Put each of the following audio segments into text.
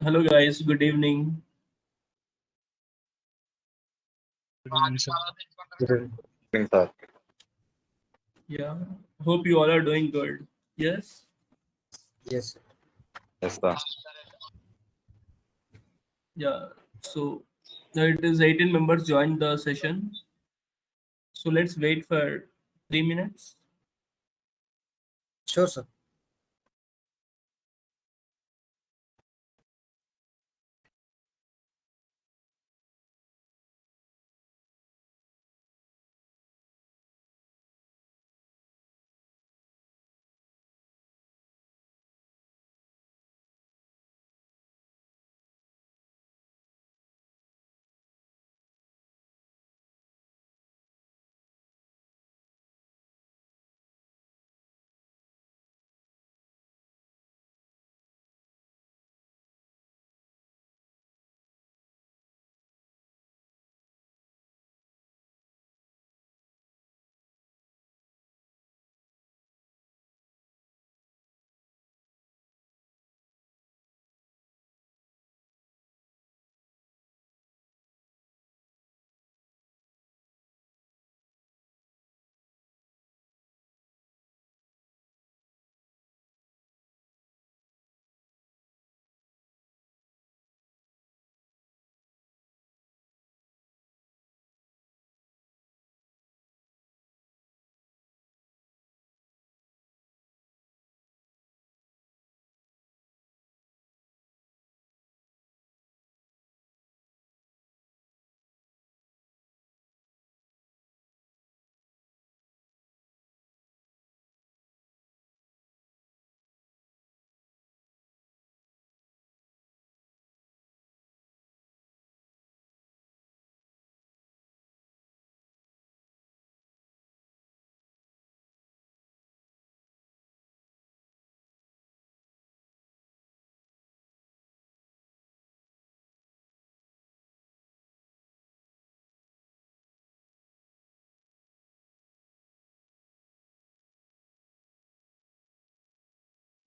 Hello guys, good evening. Good evening, sir. Yeah, hope you all are doing good. Yes. Yes. Yes, sir. Yeah. So it is 18 members joined the session. So let's wait for 3 minutes. Sure, sir.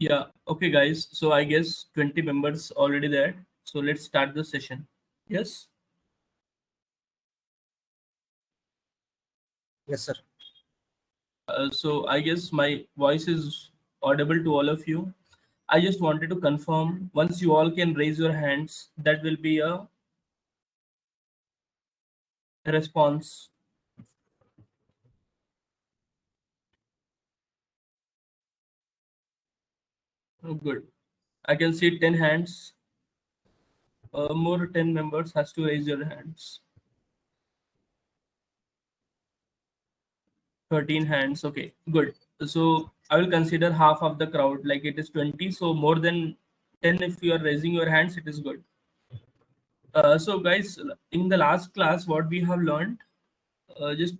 Yeah. Okay, guys. So I guess 20 members already there. So let's start the session. Yes. Yes, sir. So I guess my voice is audible to all of you. I just wanted to confirm once you all can raise your hands, that will be a response. Oh, good. I can see 10 hands. More 10 members has to raise your hands. 13 hands. Okay, good. So I will consider half of the crowd, like it is 20. So more than 10, if you are raising your hands, it is good. So guys, in the last class, what we have learned, just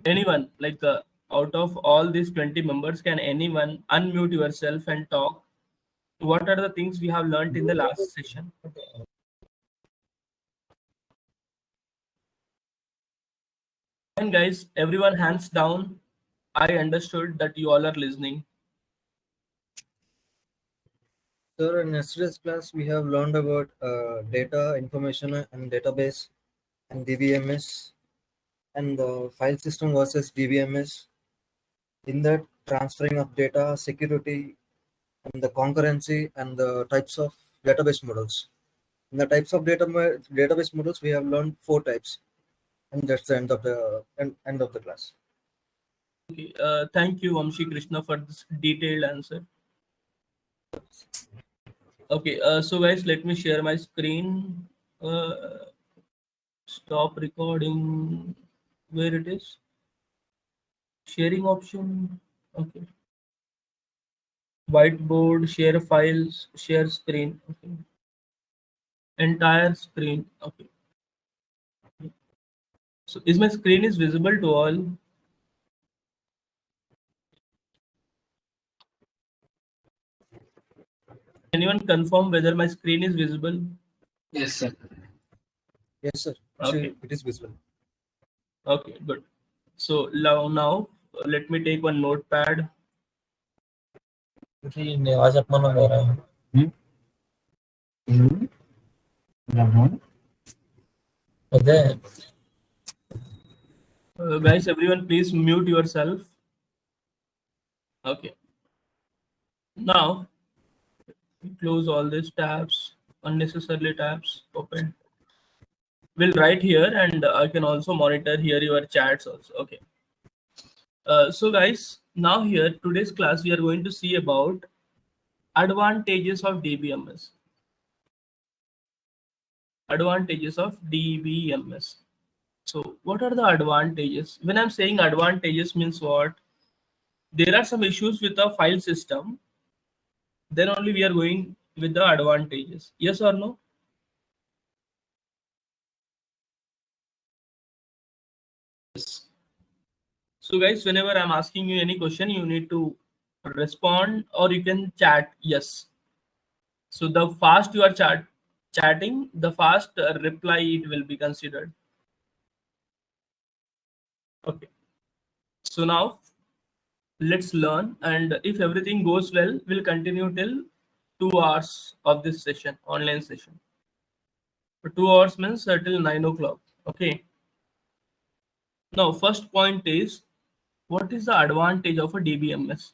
anyone, like out of all these 20 members, can anyone unmute yourself and talk? What are the things we have learned in the last session? And guys, everyone hands down. I understood that you all are listening. Sir, in yesterday's class, we have learned about data, information, and database, and DBMS, and the file system versus DBMS. In that, transferring of data, security, and the concurrency, and the types of database models. In the types of database models, we have learned 4 types, and that's the end of the class. Okay, thank you, Vamshi Krishna, for this detailed answer. Okay, so guys, let me share my screen. Uh, Stop recording. Where it is? Sharing option. Okay. Whiteboard, share files, share screen. Okay. Entire screen. Okay. So is my screen is visible to all? Anyone confirm whether my screen is visible? Yes, sir. Yes, sir. Okay. It is visible. Okay, good. So now let me take one notepad. Guys, everyone, please mute yourself. Okay. Now close all these tabs, unnecessarily tabs open. We'll write here, and I can also monitor here your chats also. Okay. So guys, now here today's class we are going to see about advantages of DBMS. Advantages of DBMS. So what are the advantages? When I'm saying advantages means what? There are some issues with the file system. Then only we are going with the advantages. Yes or no? Yes. So guys, whenever I'm asking you any question, you need to respond or you can chat yes. So the fast you are chatting, the fast reply it will be considered. Okay. So now let's learn, and if everything goes well, we'll continue till 2 hours of this session, online session. For 2 hours means till 9 o'clock. Okay. Now first point is, what is the advantage of a DBMS?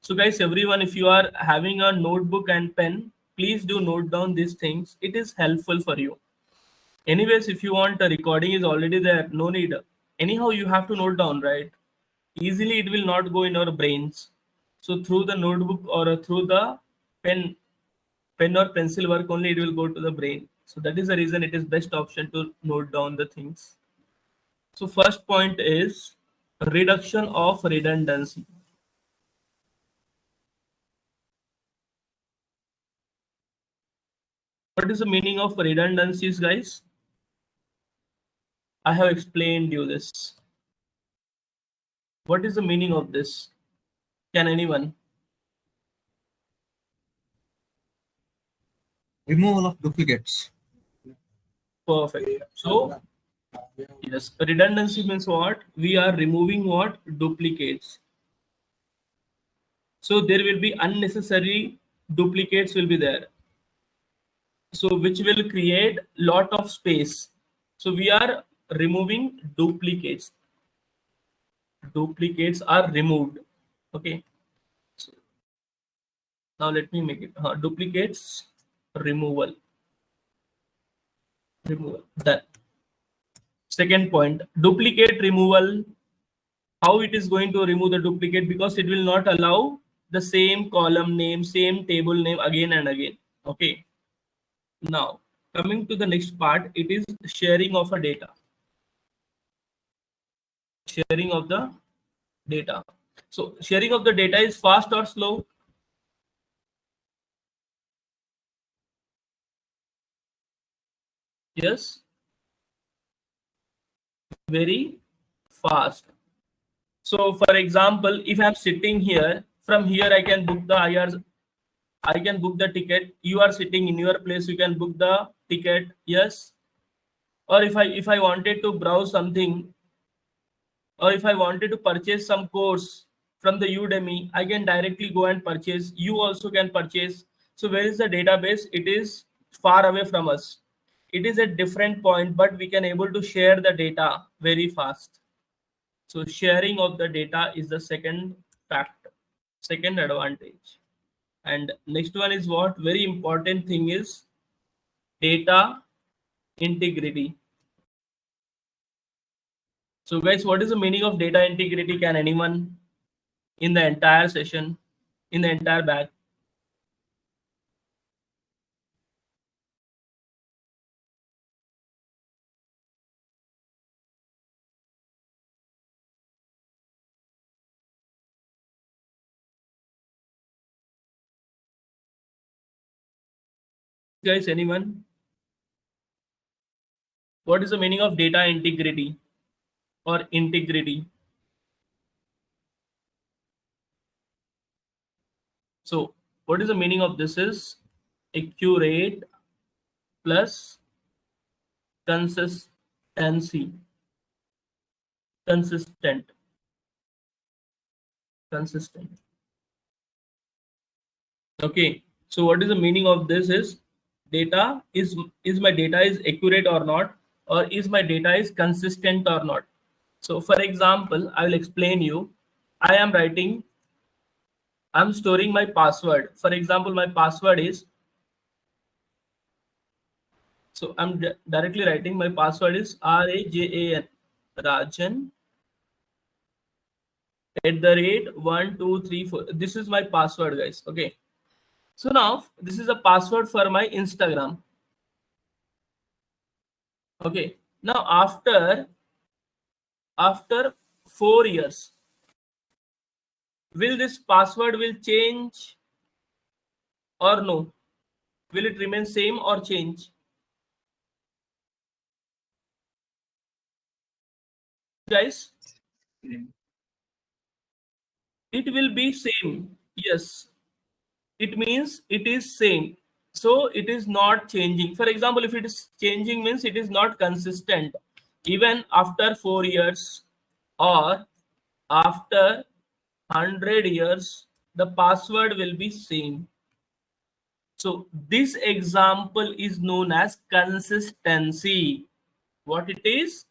So guys, everyone, if you are having a notebook and pen, please do note down these things. It is helpful for you. Anyways, if you want, a recording is already there. No need. Anyhow, you have to note down, right? Easily, it will not go in our brains. So through the notebook or through the pen or pencil work only, it will go to the brain. So that is the reason it is best option to note down the things. So first point is reduction of redundancy. What is the meaning of redundancies, guys? I have explained you this. What is the meaning of this? Can anyone? Removal of duplicates. Perfect. So yes, redundancy means what? We are removing what? Duplicates. So there will be unnecessary duplicates will be there. So which will create lot of space. So we are removing duplicates. Duplicates are removed. Okay. So now let me make it duplicates removal. Done. Second point, duplicate removal. How it is going to remove the duplicate? Because it will not allow the same column name, same table name again and again. Okay. Now coming to the next part, it is sharing of a data. Sharing of the data. So sharing of the data is fast or slow? Yes. Very fast. So for example, if I'm sitting here, from here I can book the IR, I can book the ticket. You are sitting in your place, you can book the ticket. Yes. Or if I wanted to browse something, or if I wanted to purchase some course from the Udemy, I can directly go and purchase. You also can purchase. So where is the database? It is far away from us. It is at different point, but we can able to share the data very fast. So sharing of the data is the second factor, second advantage. And next one is what? Very important thing is data integrity. So guys, what is the meaning of data integrity? Can anyone in the entire session, in the entire batch? Guys, anyone? What is the meaning of data integrity or integrity? So what is the meaning of this is accurate plus consistency. consistent. Okay, so what is the meaning of this is data is my data is accurate or not, or is my data is consistent or not. So for example, I will explain you. I'm storing my password. For example, my password is, so I'm directly writing my password is RAJAN, Rajan @123 4. This is my password, guys. Okay. So now this is a password for my Instagram. Okay. Now after 4 years, will this password will change or no? Will it remain same or change? Guys, it will be same. Yes. It means it is same. So it is not changing. For example, if it is changing means it is not consistent. Even after 4 years or after 100 years, the password will be same. So this example is known as consistency. What it is?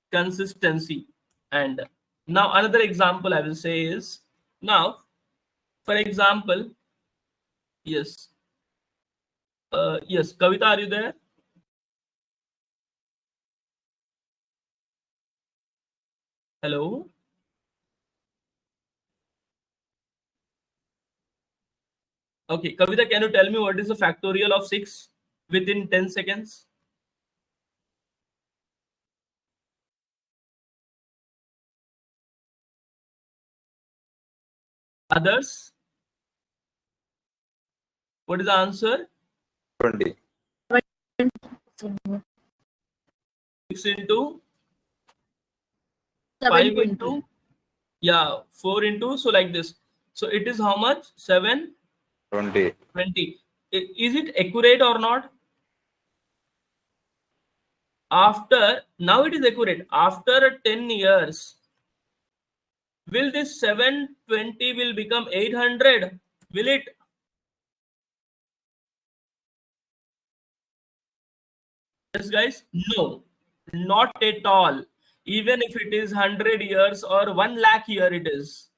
Consistency. And now another example I will say is, now for example, yes, yes, Kavita, are you there? Hello. Okay, Kavita, can you tell me what is the factorial of 6 within 10 seconds? Others? What is the answer? 20. 6 into 5 720. into, yeah, 4 into, so like this. So it is how much? 7, 20. 20. Is it accurate or not? After, now it is accurate. After 10 years, will this 720 will become 800? Will it? Yes, guys? No, not at all. Even if it is 100 years or 1 lakh year it is,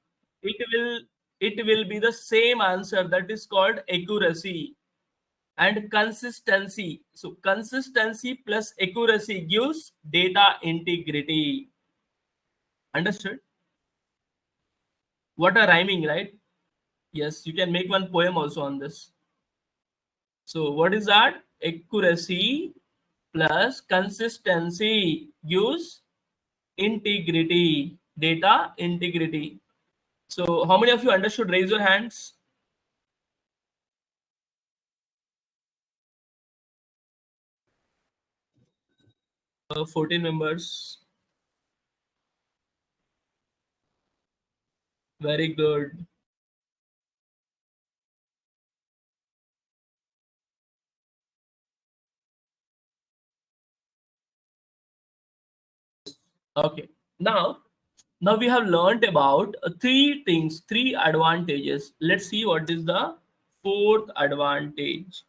it will be the same answer. That is called accuracy and consistency. So consistency plus accuracy gives data integrity. Understood? What a rhyming, right? Yes, you can make one poem also on this. So what is that? Accuracy plus consistency gives integrity, data integrity. So how many of you understood? Raise your hands. 14 members. Very good. Okay. Now we have learned about three things, three advantages. Let's see what is the fourth advantage.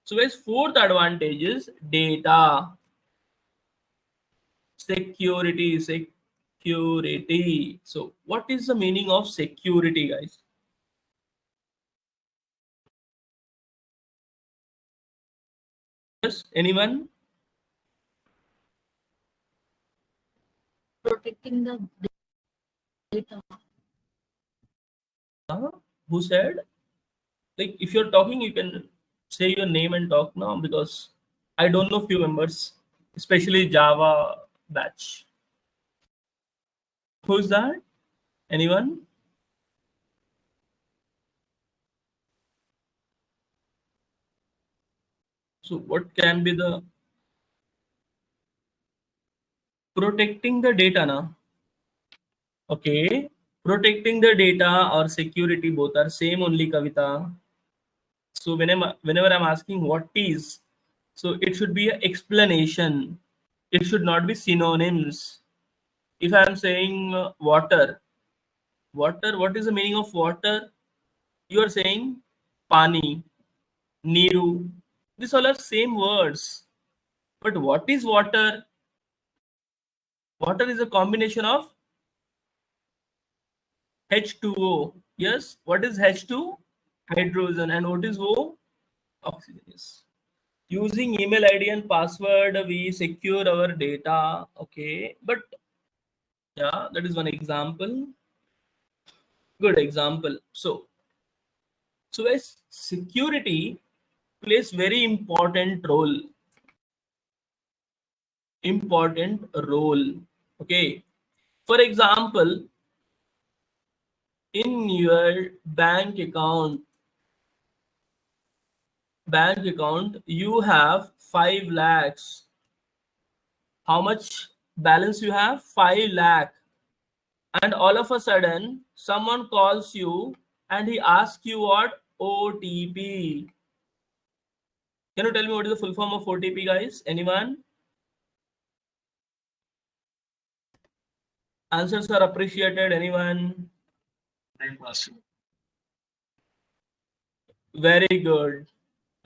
So guys, fourth advantage is data security. Security. So what is the meaning of security, guys? Yes, anyone? Protecting the data. Who said? Like, if you're talking, you can say your name and talk now, because I don't know few members, especially Java batch. Who's that? Anyone? So what can be the protecting the data now? Okay, protecting the data or security both are same only, Kavita. So whenever I'm asking what is, so it should be an explanation. It should not be synonyms. If I am saying water, water, what is the meaning of water? You are saying pani, niru. These all are same words. But what is water? Water is a combination of H2O. Yes. What is H2? Hydrogen. And what is O? Oxygen. Yes. Using email ID and password, we secure our data. Okay. But yeah, that is one example. Good example. So guys, security plays very important role. Important role. Okay. For example, in your bank account, you have 5 lakhs. How much balance you have? 5 lakh. And all of a sudden, someone calls you and he asks you what? OTP. Can you tell me what is the full form of OTP, guys? Anyone? Answers are appreciated. Anyone? Very good.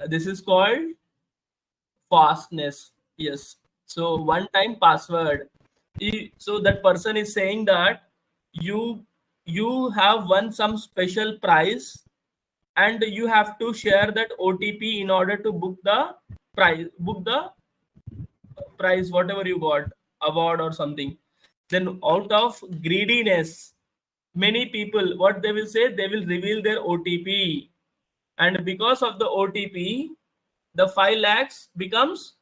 This is called fastness. Yes. So one time password. So that person is saying that you have won some special prize and you have to share that OTP in order to book the prize, whatever you got, award or something. Then out of greediness, many people, what they will say, they will reveal their OTP. And because of the OTP, the 5 lakhs becomes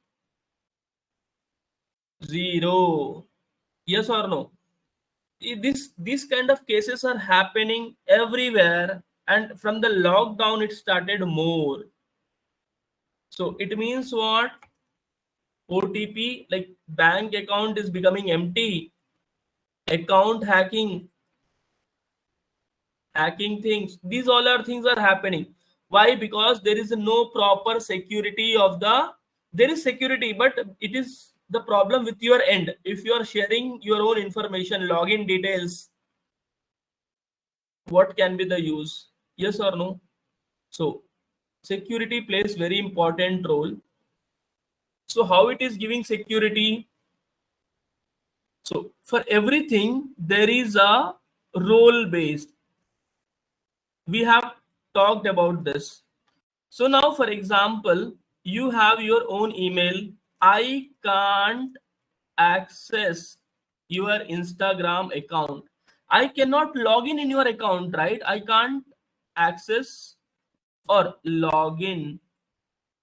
0. Yes or no? These kind of cases are happening everywhere, and from the lockdown it started more. So it means what? OTP, like bank account is becoming empty, account hacking things, these all are things are happening. Why? Because there is no proper security of the, there is security, but it is the problem with your end. If you are sharing your own information, login details, what can be the use? Yes or no? So security plays very important role. So how it is giving security? So for everything there is a role based. We have talked about this. So now, for example, you have your own email. I can't access your Instagram account. I cannot log in your account, right? I can't access or log in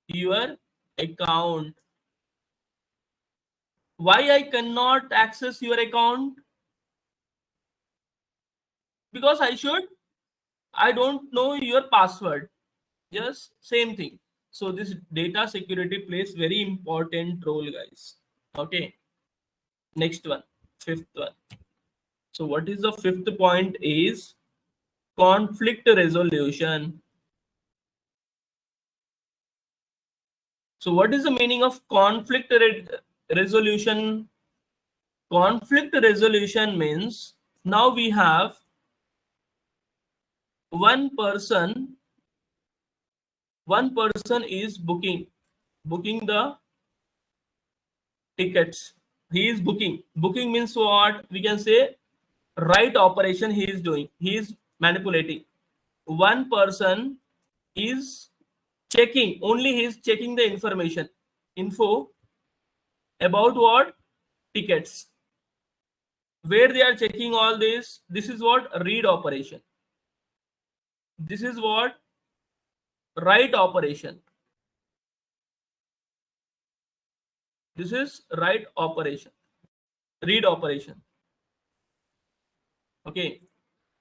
your account. Why I cannot access your account? Because I don't know your password. Yes, same thing. So this data security plays very important role, guys. Okay. Next one, fifth one. So what is the fifth point is conflict resolution. So what is the meaning of resolution? Conflict resolution means now we have one person is booking the tickets. He is booking means what? We can say right operation he is doing, he is manipulating. One person is checking, only he is checking the info about what? Tickets. Where they are checking all this is what? Read operation. This is what? Write operation. This is write operation, read operation. Okay.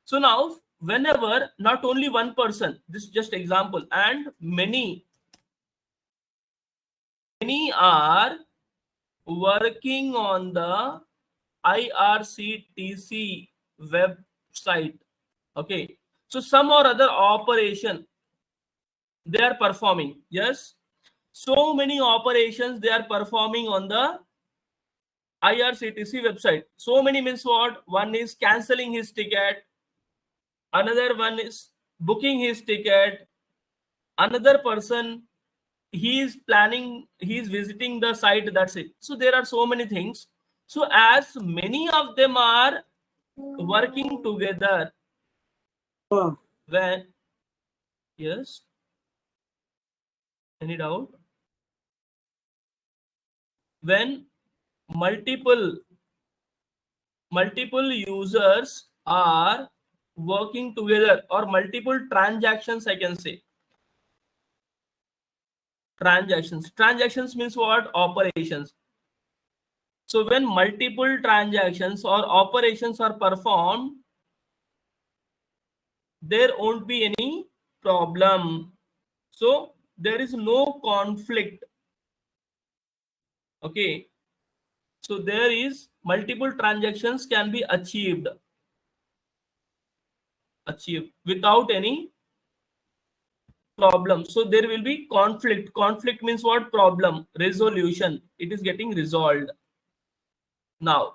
So now whenever not only one person, this is just example, and many are working on the IRCTC website. Okay. So some or other operation they are performing. Yes. So many operations they are performing on the IRCTC website. So many means what? One is canceling his ticket, another one is booking his ticket, another person he is planning, he is visiting the site, that's it. So there are so many things. So as many of them are working together, when, yes, any doubt? When multiple users are working together, or multiple transactions, I can say. Transactions means what? Operations. So when multiple transactions or operations are performed, there won't be any problem. So there is no conflict. Okay. So there is multiple transactions can be achieved without any problem. So there will be conflict means what? Problem resolution, it is getting resolved. Now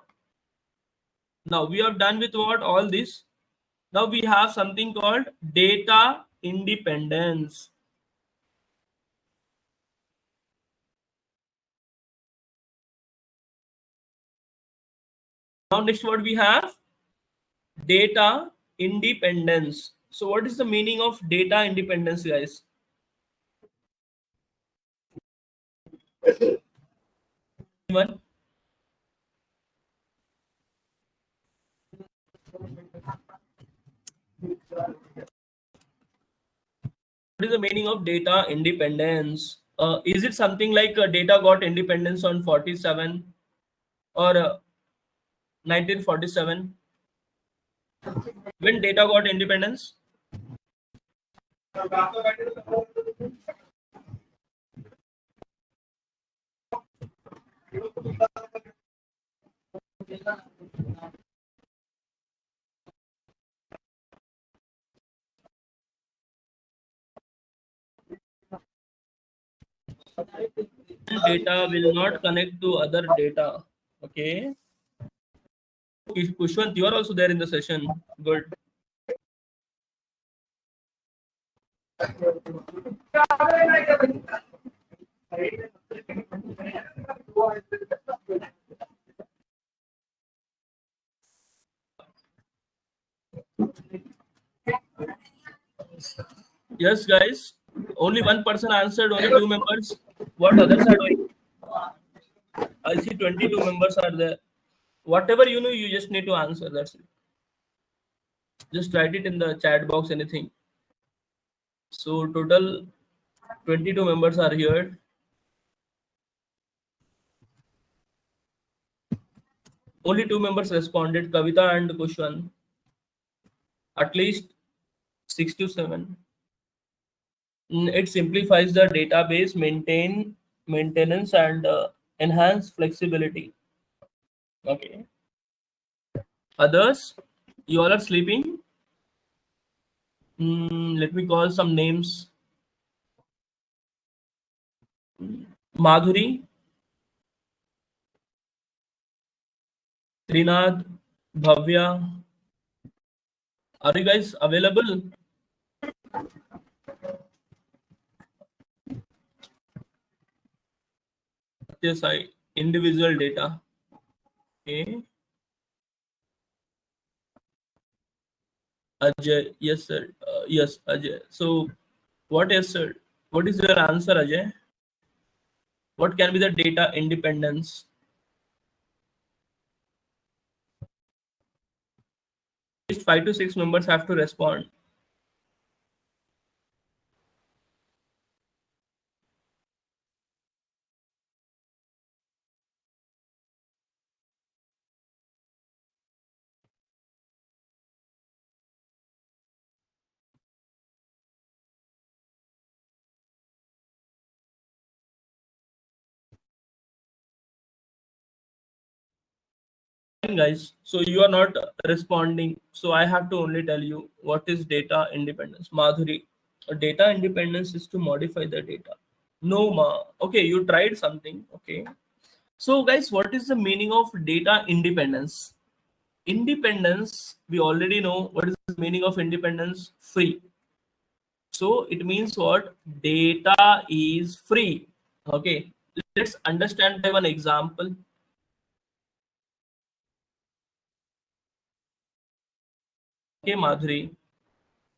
we have done with what? All this. Now we have something called data independence. Now next what we have? Data independence. So what is the meaning of data independence, guys? Anyone? What is the meaning of data independence? Is it something like data got independence on 47 or 1947? When data got independence? Data will not connect to other data. Okay. Kushwant, you are also there in the session. Good. Yes, guys. Only one person answered, only 2 members. What others are doing? I see 22 members are there. Whatever you know, you just need to answer. That's it. Just write it in the chat box, anything. So total 22 members are here. Only 2 members responded, Kavita and Kushwan. At least 6 to 7. It simplifies the database maintenance and enhance flexibility. Okay. Others, you all are sleeping. Let me call some names. Madhuri, Trinath, Bhavya. Are you guys available? Yes, individual data. Okay. Ajay, yes sir. Yes, Ajay. So what is, sir? What is your answer, Ajay? What can be the data independence? At least 5 to 6 members have to respond. Guys, so you are not responding, so I have to only tell you what is data independence. Madhuri, data independence is to modify the data. No, ma. Okay, you tried something. Okay, So guys, what is the meaning of data independence? Independence, we already know what is the meaning of independence. Free. So it means what? Data is free. Okay, let's understand by one example. Okay, Madhuri,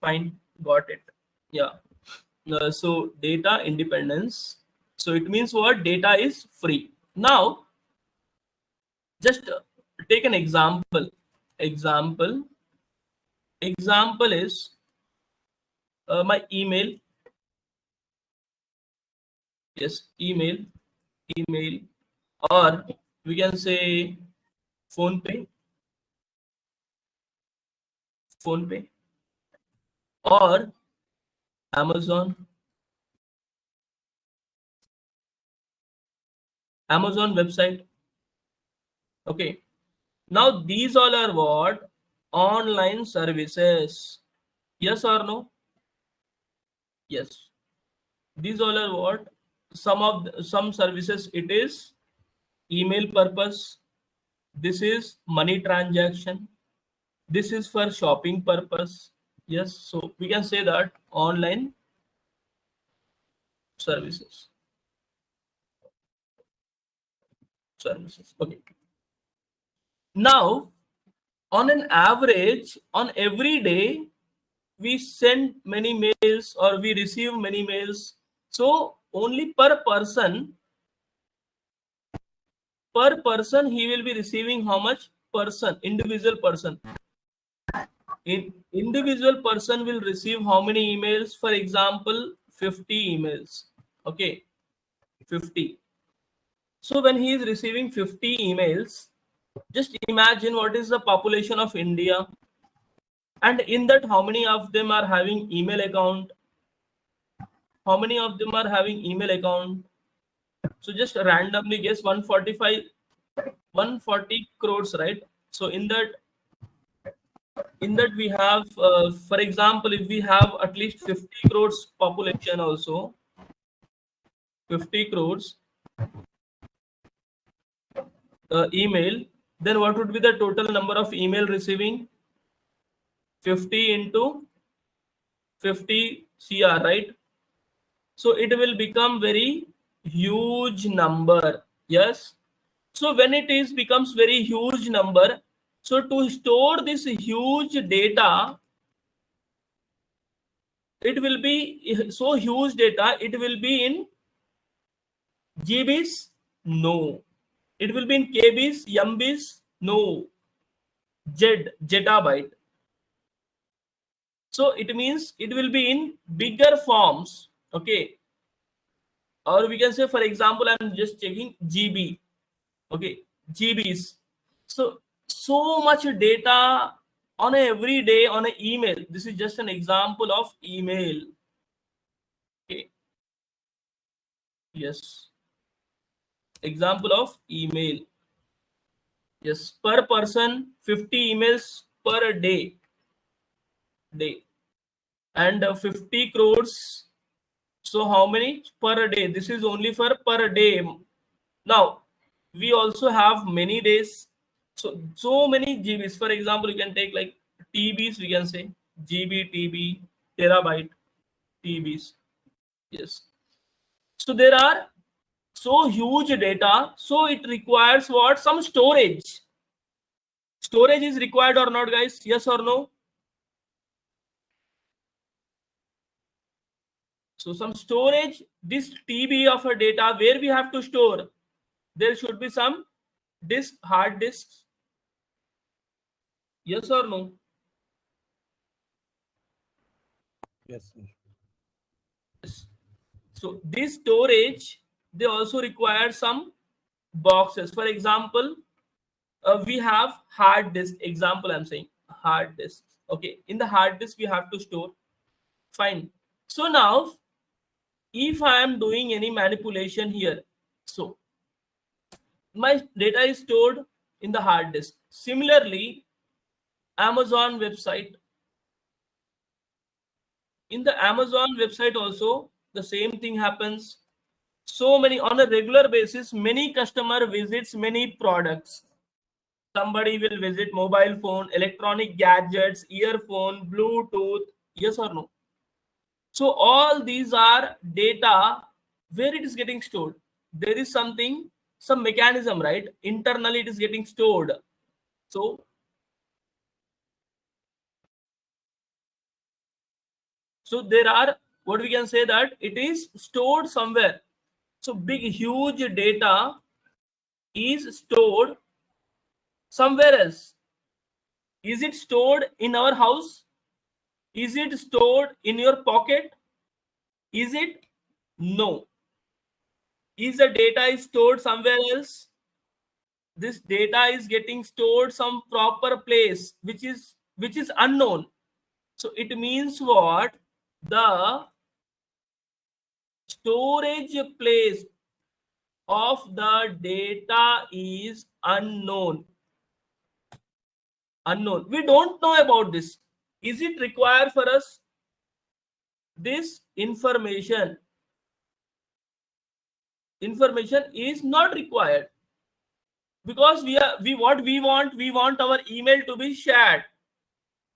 fine, got it. Yeah. So data independence. So it means what? Data is free. Now, just take an example. Example. Example is my email. Yes, email, email, or we can say phone pay, phone pay, or Amazon, Amazon website. Okay. Now these all are what? Online services. Yes or no? Yes. These all are what? Some services it is email purpose. This is money transaction. This is for shopping purpose. Yes. So we can say that online services. Services. Okay. Now, on an average, on every day, we send many mails or we receive many mails. So only per person he will be receiving how much? Person, individual person. Individual person will receive how many emails? For example, 50 emails. Okay, 50. So when he is receiving 50 emails, just imagine what is the population of India, and in that how many of them are having email account, how many of them are having email account. So just randomly guess 140 crores, right? So in that we have for example, if we have at least 50 crores population also, 50 crores email, then what would be the total number of email receiving? 50 into 50 cr, right? So it will become very huge number. Yes. So when it is becomes very huge number, so to store this huge data, it will be so huge data, it will be in GBs? No. It will be in KBs, MBs? No. Zettabyte. So it means it will be in bigger forms. Okay. Or we can say, for example, I'm just checking GB. Okay, GBs. So much data on a every day on an email. This is just an example of email. Okay. Yes. Example of email. Yes, per person 50 emails per day. And 50 crores. So how many per day? This is only for per day. Now we also have many days. So many GBs. For example, you can take like TBs. We can say GB, TB, terabyte, TBs. Yes. So there are so huge data. So it requires what? Some storage. Storage is required or not, guys? Yes or no? So some storage, this TB of a data, where we have to store, there should be some disk, hard disks. Yes or no? Yes, sir. Yes. So this storage, they also require some boxes. For example, we have hard disk. Example, I'm saying hard disk. Okay, in the hard disk we have to store. Fine. So now, if I am doing any manipulation here, so my data is stored in the hard disk. Similarly, Amazon website. In the Amazon website also, the same thing happens. So many, on a regular basis, many customer visits many products. Somebody will visit mobile phone, electronic gadgets, earphone, Bluetooth. Yes or no? So all these are data where it is getting stored. There is something, some mechanism, right? Internally it is getting stored. So there are, what we can say, that it is stored somewhere. So big huge data is stored somewhere else. Is it stored in our house? Is it stored in your pocket? Is it? No. Is the data is stored somewhere else? This data is getting stored some proper place which is unknown. So it means what? The storage place of the data is unknown. Unknown. We don't know about this. Is it required for us? This information is not required, because we want our email to be shared.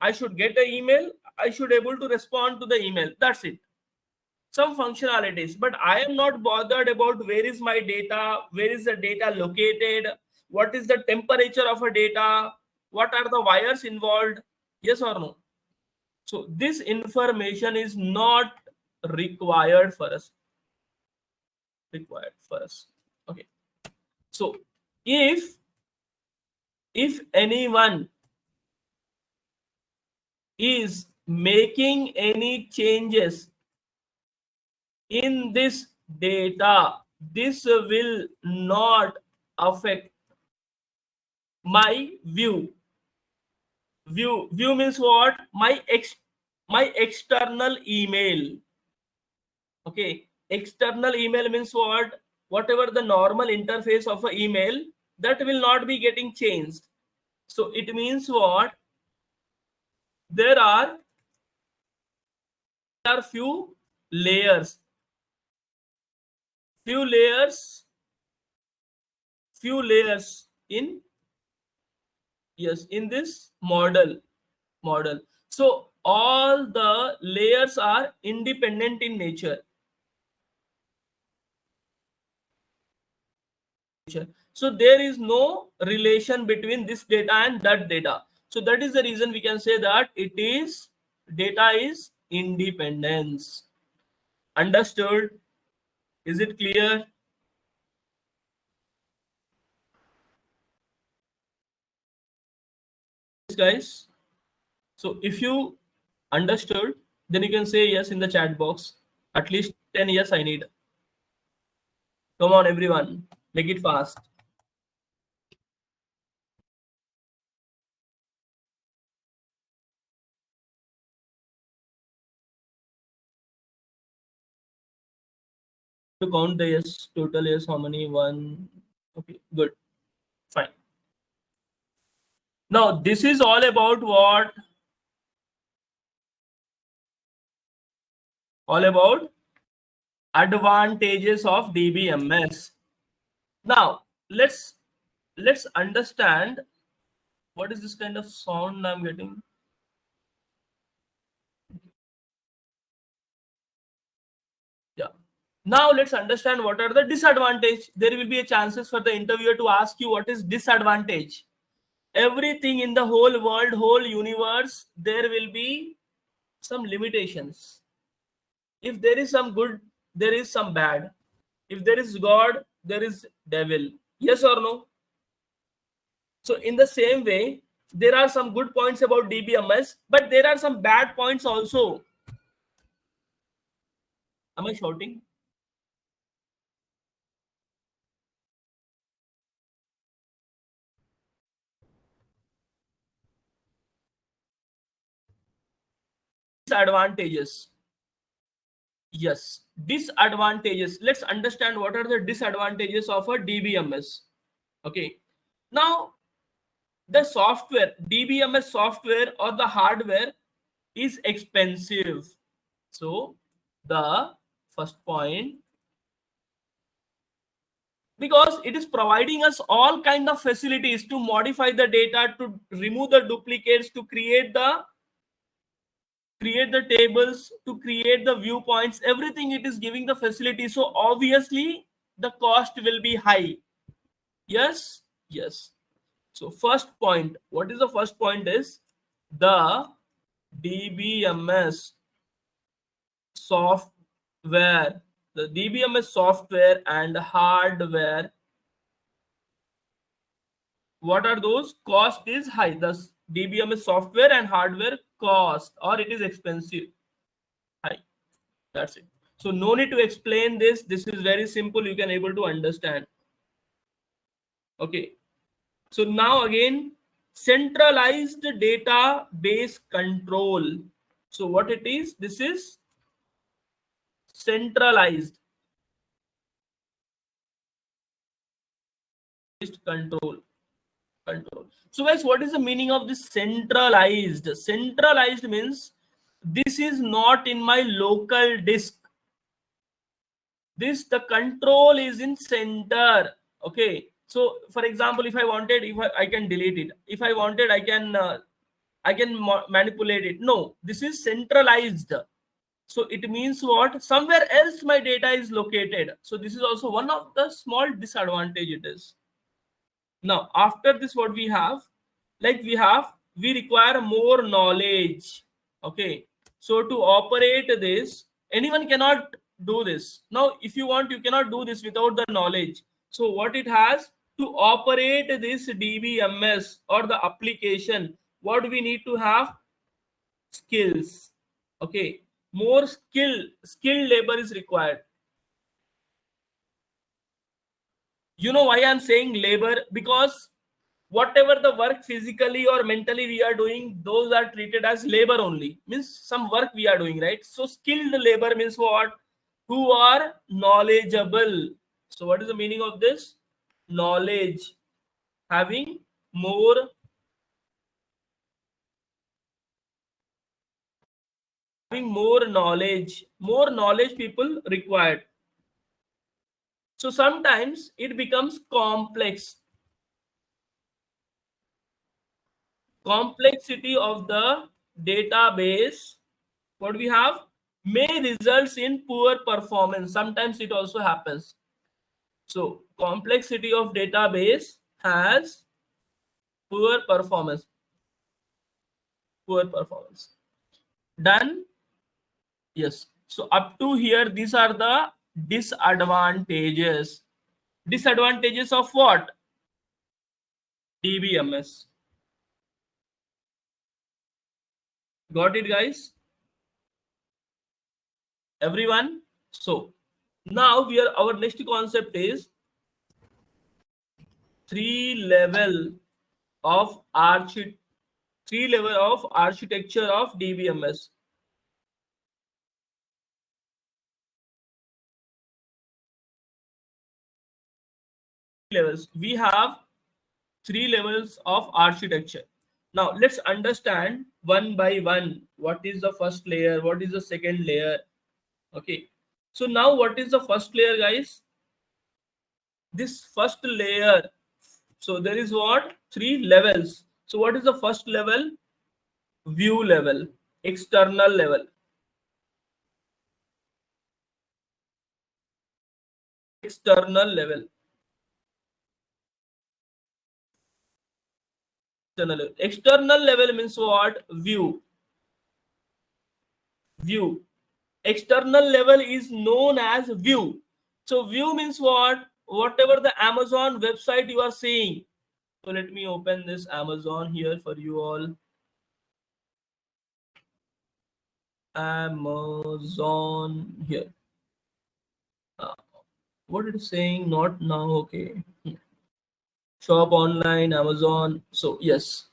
I should get an email, I should able to respond to the email. That's it. Some functionalities, but I am not bothered about where is my data, where is the data located, what is the temperature of a data, what are the wires involved. Yes or no? So this information is not required for us. Okay. So if anyone is making any changes in this data, this will not affect my view. View means what? My external email. Okay, external email means what? Whatever the normal interface of an email, that will not be getting changed. So it means what? There are few layers, few layers in, yes, in this model. So all the layers are independent in nature. So there is no relation between this data and that data. So that is the reason we can say that data is independence. Understood? Is it clear? Guys, so if you understood, then you can say yes in the chat box. At least 10 yes I need. Come on everyone, make it fast. To count the yes, total yes, how many? One. Okay, good, fine. Now this is all about what? All about advantages of DBMS. Now let's understand what is this kind of sound I'm getting. Yeah. Now let's understand what are the disadvantages. There will be a chances for the interviewer to ask you what is disadvantage. Everything in the whole world, whole universe, there will be some limitations. If there is some good, there is some bad. If there is God, there is devil. Yes or no? So in the same way, there are some good points about DBMS, but there are some bad points also. Am I shouting? Disadvantages. Yes, disadvantages. Let's understand what are the disadvantages of a DBMS. Okay. Now, the software, DBMS software or the hardware is expensive. So, the first point, because it is providing us all kind of facilities to modify the data, to remove the duplicates, to create the tables, to create the viewpoints, everything it is giving the facility. So obviously the cost will be high. Yes, yes. So first point, what is the first point is the DBMS software, the DBMS software and hardware, what are those? Cost is high. Thus DBMS software and hardware cost, or it is expensive, high. That's it. So no need to explain this. This is very simple. You can able to understand. Okay. So now again, centralized database control. So what it is? This is centralized control. So guys, what is the meaning of this centralized? Centralized means this is not in my local disk. The control is in center. Okay. So for example, if I wanted, I can delete it. If I wanted, I can manipulate it. No, this is centralized. So it means what? Somewhere else my data is located. So this is also one of the small disadvantage it is. Now after this, what we have, like we require more knowledge. Okay. So to operate this, anyone cannot do this. Now if you want, you cannot do this without the knowledge. So what it has, to operate this DBMS or the application, what we need to have? Skills. Okay. More skilled labor is required. You know why I'm saying labor? Because whatever the work physically or mentally we are doing, those are treated as labor only. Means some work we are doing, right? So skilled labor means what? Who are knowledgeable. So what is the meaning of this? Knowledge. Having more knowledge. More knowledge people required. So sometimes it becomes complex. Complexity of the database, what we have, may results in poor performance. Sometimes it also happens. So complexity of database has poor performance. Done. Yes. So up to here, these are the disadvantages. Disadvantages of what? DBMS. Got it, guys? Everyone? So now our next concept is three level of architecture of DBMS. Levels. We have 3 levels of architecture. Now let's understand one by one. What is the first layer? What is the second layer? Okay. So now what is the first layer, guys? This first layer. So there is what? 3 levels. So what is the first level? View level, external level. External level. External level means what? View. External level is known as view. So view means what? Whatever the Amazon website you are seeing. So let me open this Amazon here for you all. Amazon here. What it is saying? Not now. Okay. Shop online, Amazon. So yes.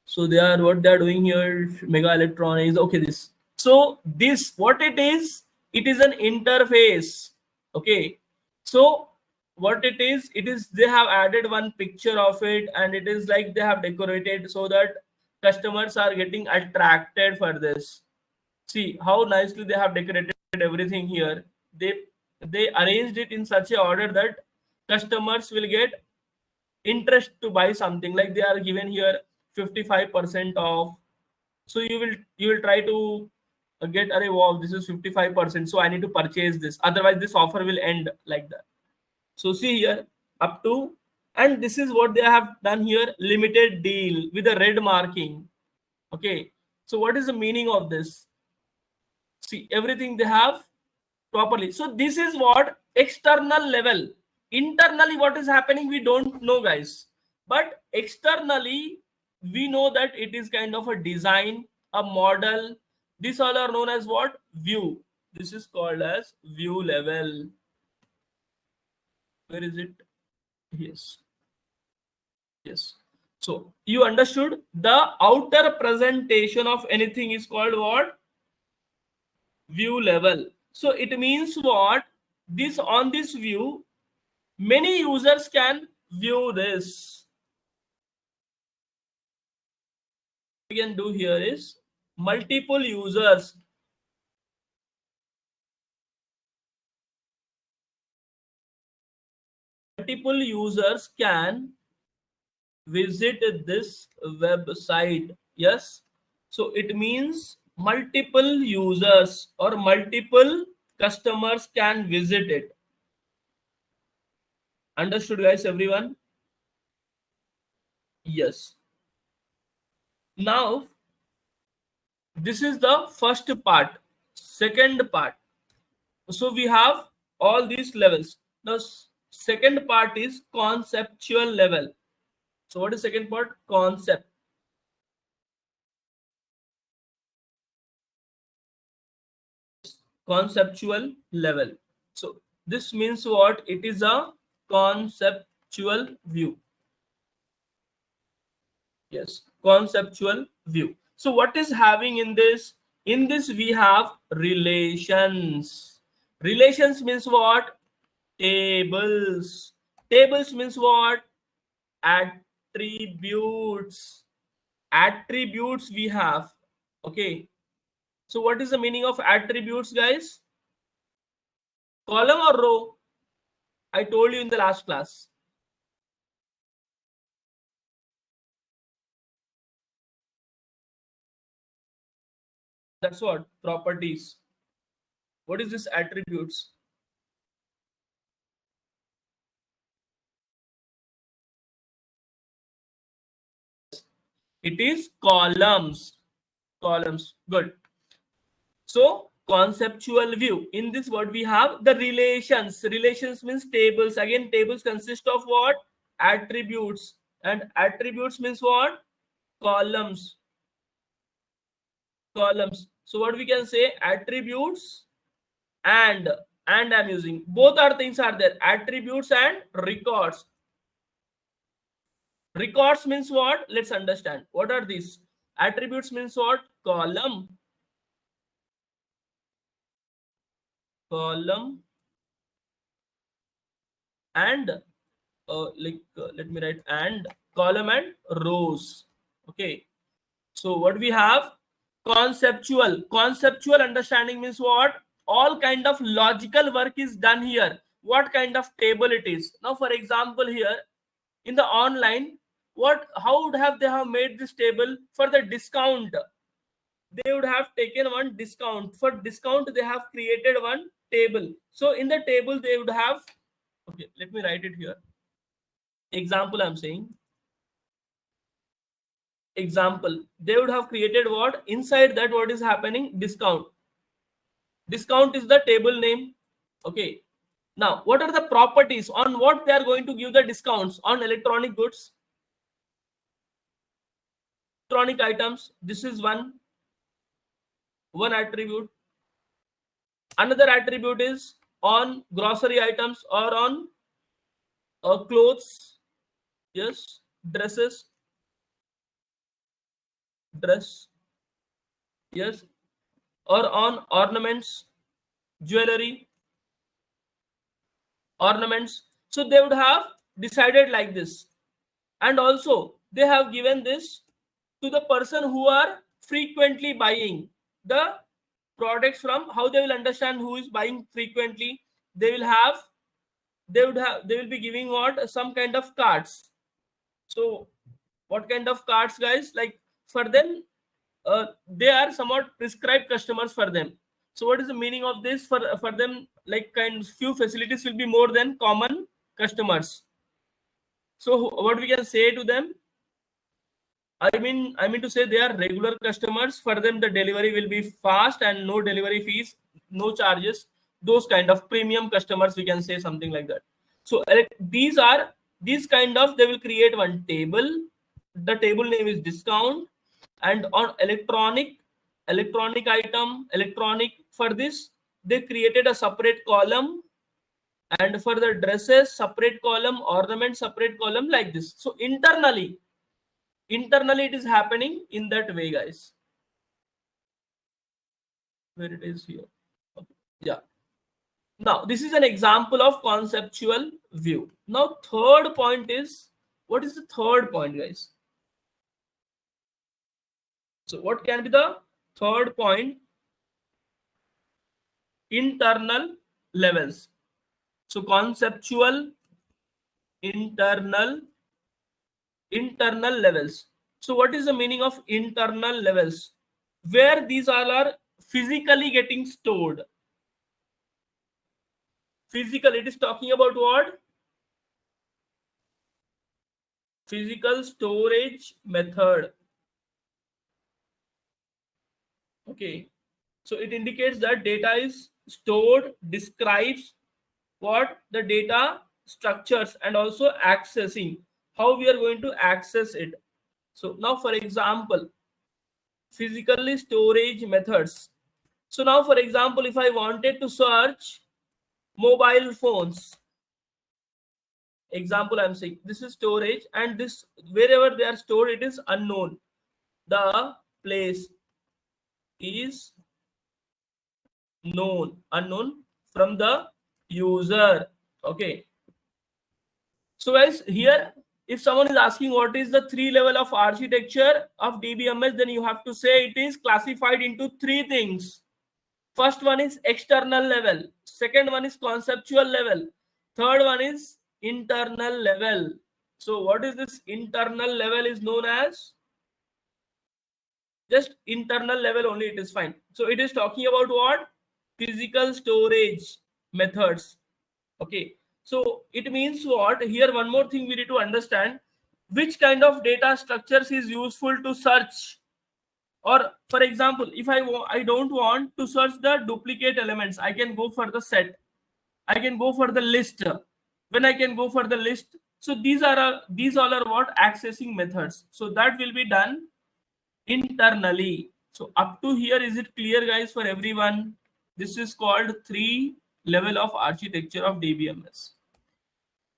So what they are doing here, Mega Electronics. Okay, this. So this, what it is an interface. Okay. So what it is they have added one picture of it, and it is like they have decorated so that customers are getting attracted for this. See how nicely they have decorated everything here. They arranged it in such a order that customers will get interest to buy something, like they are given here 55% off. So you will try to get, array, wow, this is 55%, so I need to purchase this, otherwise this offer will end, like that. So see here, up to, and this is what they have done here, limited deal with a red marking. Okay, so what is the meaning of this? See, everything they have properly. So this is what external level. Internally what is happening we don't know, guys, but externally we know that it is kind of a design, a model. These all are known as what? View. This is called as view level. Where is it? Yes. Yes. So you understood the outer presentation of anything is called what? View level. So it means what? This, on this view, many users can view this. What we can do here is multiple users. Multiple users can visit this website. Yes. So it means multiple users or multiple customers can visit it. Understood, guys, everyone? Yes. Now, this is the first part. Second part. So we have all these levels. Now, second part is conceptual level. So what is second part? Concept. Conceptual level. So this means what? It is a conceptual view. Yes, conceptual view. So what is having in this? In this we have relations. Relations means what? Tables. Tables means what? Attributes. Attributes we have. Okay. So what is the meaning of attributes, guys? Column or row? I told you in the last class. That's what? Properties. What is this attributes? It is columns. Columns. Good. So conceptual view. In this what we have? The relations. Relations means tables. Again, tables consist of what? Attributes. And attributes means what? Columns. Columns. So what we can say? Attributes and I'm using. Both are things are there. Attributes and records. Records means what? Let's understand. What are these? Attributes means what? Column. Column and let me write, and column and rows. Okay. So what we have? Conceptual. Conceptual understanding means what? All kind of logical work is done here. What kind of table it is? Now, for example, here in the online, how would have they have made this table for the discount? They would have taken one discount. For discount, they have created one table. So in the table, they would have, okay, let me write it here. Example, I'm saying. Example, they would have created what? Inside that, what is happening? Discount. Discount is the table name. Okay. Now, what are the properties on what they are going to give the discounts on electronic goods? Electronic items. This is one attribute. Another attribute is on grocery items or on clothes. Yes. Dresses. Dress. Yes. Or on ornaments, jewelry, ornaments. So they would have decided like this. And also they have given this to the person who are frequently buying the products from. How they will understand who is buying frequently? They will have they will be giving what, some kind of cards. So what kind of cards, guys? Like for them, they are somewhat prescribed customers for them. So what is the meaning of this? For them, like kind few facilities will be more than common customers. So what we can say to them? I mean to say they are regular customers. For them, the delivery will be fast and no delivery fees, no charges. Those kind of premium customers, we can say something like that. So these kind of, they will create one table. The table name is discount, and on electronic item, electronic, for this they created a separate column, and for the dresses separate column, ornament separate column, like this. So internally it is happening in that way, guys. Where it is here. Okay. Yeah, now this is an example of conceptual view. Now third point is, what is the third point, guys? So what can be the third point? Internal levels. So conceptual internal levels. So what is the meaning of internal levels? Where these all are physically getting stored. Physical, it is talking about what? Physical storage method. Okay, so it indicates that data is stored, describes what the data structures, and also accessing, how we are going to access it. So now, for example, physically storage methods. So now, for example, if I wanted to search mobile phones, example I'm saying, this is storage, and this, wherever they are stored, it is unknown. The place is unknown from the user. Okay, so guys, here if someone is asking what is the 3 level of architecture of DBMS, then you have to say it is classified into 3 things. First one is external level, second one is conceptual level, third one is internal level. So what is this internal level? Is known as just internal level only, it is fine. So it is talking about what? Physical storage methods. Okay, so it means what? Here one more thing we need to understand, which kind of data structures is useful to search. Or for example, if I don't want to search the duplicate elements, I can go for the set, I can go for the list. When I can go for the list, so these all are what? Accessing methods. So that will be done internally. So up to here, is it clear, guys, for everyone? This is called 3 level of architecture of DBMS.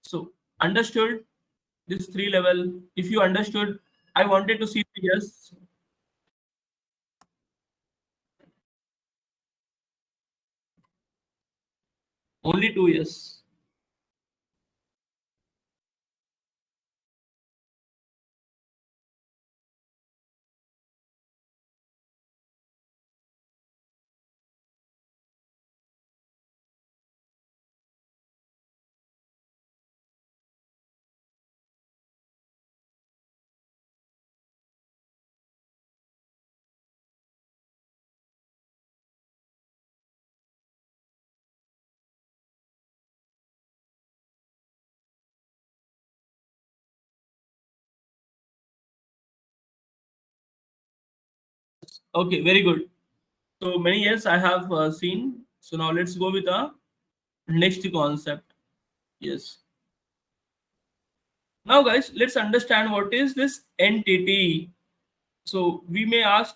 So understood this 3 level? If you understood, I wanted to see the yes. Only 2 yes. Okay, very good. So many yes I have seen. So now let's go with the next concept. Yes. Now guys, let's understand what is this entity. So they may ask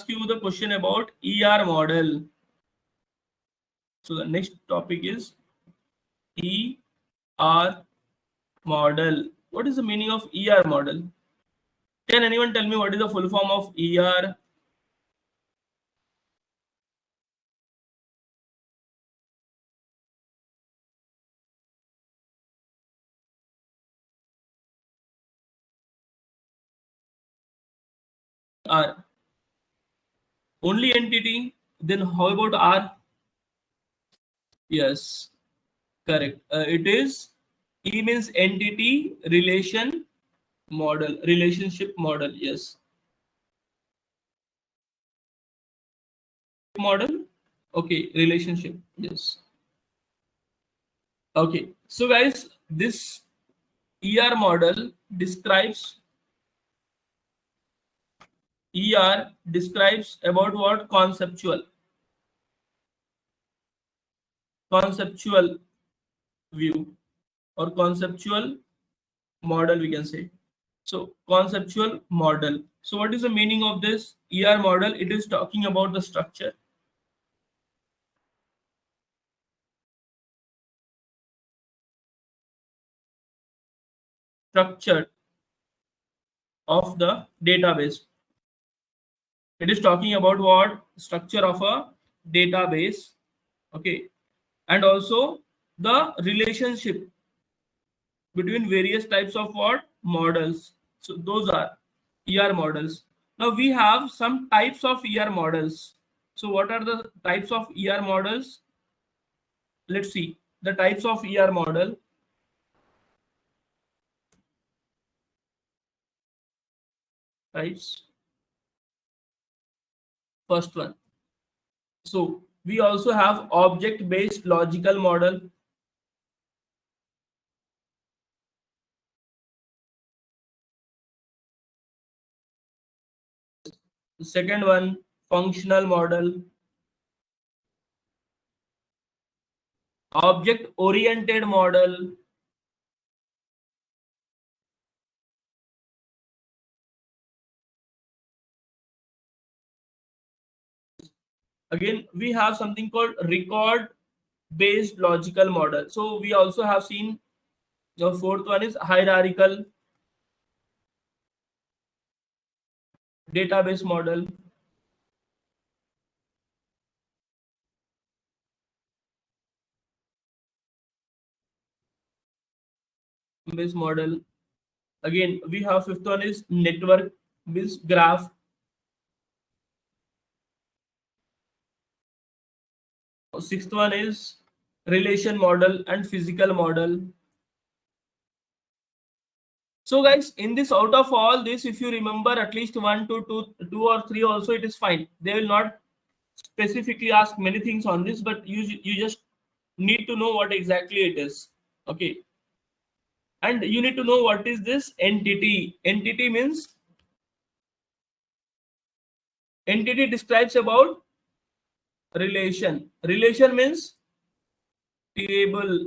you the question about ER model. So the next topic is ER model. What is the meaning of ER model? Can anyone tell me what is the full form of ER? R. Only entity. Then how about R? Yes. Correct. It is E means entity, relation, model, relationship model. Yes. Model. Okay. Relationship. Yes. Okay. So guys, this ER model describes about what? Conceptual view or conceptual model, we can say. So conceptual model. So what is the meaning of this ER model? It is talking about the structure of the database. It is talking about what? Structure of a database. Okay. And also the relationship between various types of what? Models. So those are ER models. Now we have some types of ER models. So what are the types of ER models? Let's see the types of ER model. Types. First one. So we also have object-based logical model. The second one, functional model. Object-oriented model. Again, we have something called record-based logical model. So we also have seen the fourth one is hierarchical database model. Base model. Again, we have fifth one is network means graph. Sixth one is relation model and physical model. So guys, in this, out of all this, if you remember at least two or three also, it is fine. They will not specifically ask many things on this, but you just need to know what exactly it is. Okay. And you need to know what is this entity. Entity describes about relation. Relation means table,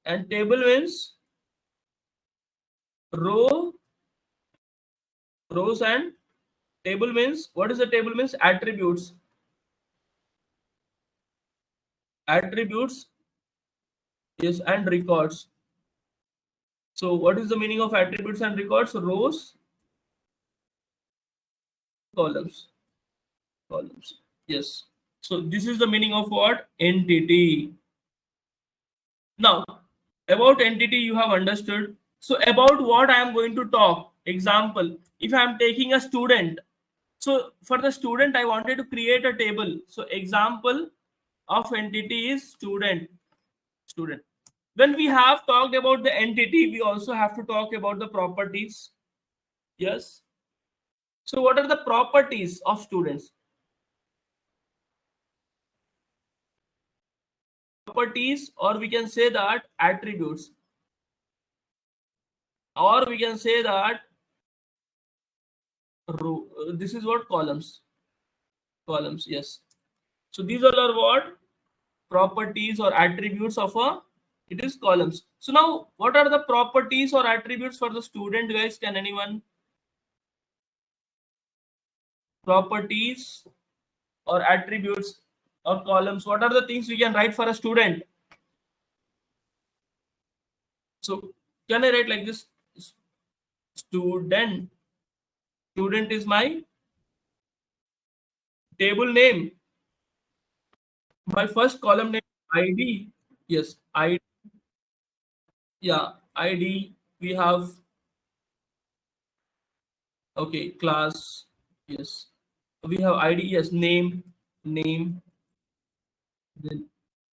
and table means rows, and table means, what is the table means? Attributes. Yes, and records. So what is the meaning of attributes and records? Rows, columns. Yes. So this is the meaning of what? Entity. Now, about entity you have understood. So about what I am going to talk. Example, if I am taking a student. So for the student, I wanted to create a table. So example of entity is student. When we have talked about the entity, we also have to talk about the properties. Yes. So what are the properties of students? Properties, or we can say that attributes, or we can say that this is what? Columns. Yes. So these all are what? Properties or attributes of a, it is columns. So now what are the properties or attributes for the student, guys? Can anyone? Properties or attributes or columns, what are the things we can write for a student? So can I write like this? Student is my table name. My first column name ID. Yes, ID. Yeah, ID. We have, okay, class. Yes, we have ID. Yes, name. Then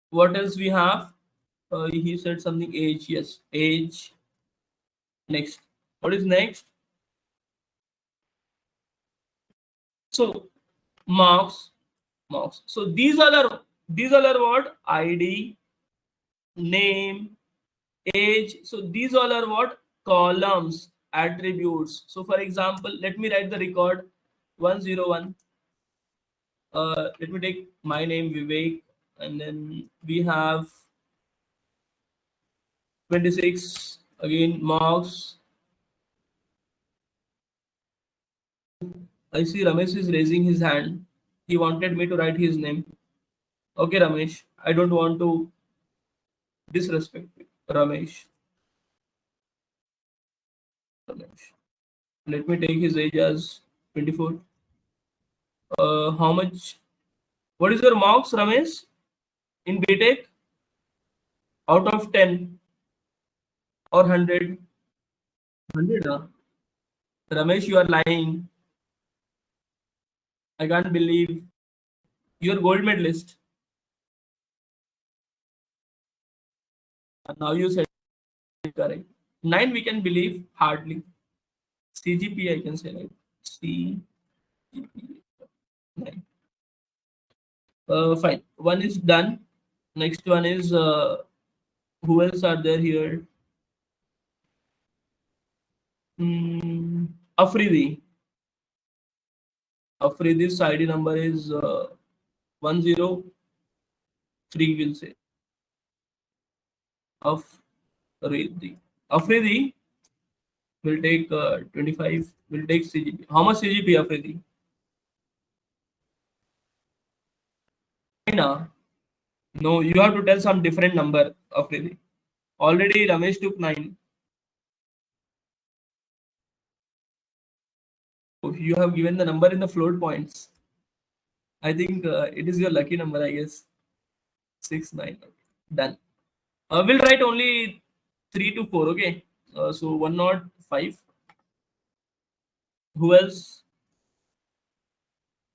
what else we have? He said something age. Yes, age. Next. What is next? So marks, marks. So these all are what? ID, name, age. So these all are what? Columns, attributes. So for example, let me write the record 101. Let me take my name Vivek, and then we have 26 again marks. I see Ramesh is raising his hand. He wanted me to write his name. Okay, Ramesh. I don't want to disrespect you. Ramesh. Ramesh. Let me take his age as 24. How much? What is your marks, Ramesh? In BTech? Out of 10 or 100? 100, huh? Ramesh, you are lying. I can't believe. You are gold medalist. And now you said it correct. 9 we can believe, hardly. CGP I can say, right? CGP 9. Fine. One is done. Next one is who else are there here? Hmm, Afridi. Afridi's ID number is 103. We'll say Afridi. Afridi will take 25. Will take CGP. How much CGP Afridi? 9. No, you have to tell some different number, Afridi. Already Ramesh took 9. You have given the number in the float points. I think it is your lucky number, I guess. 6, 9. Okay. Done. We'll write only 3 to 4. Okay. So 105. Who else?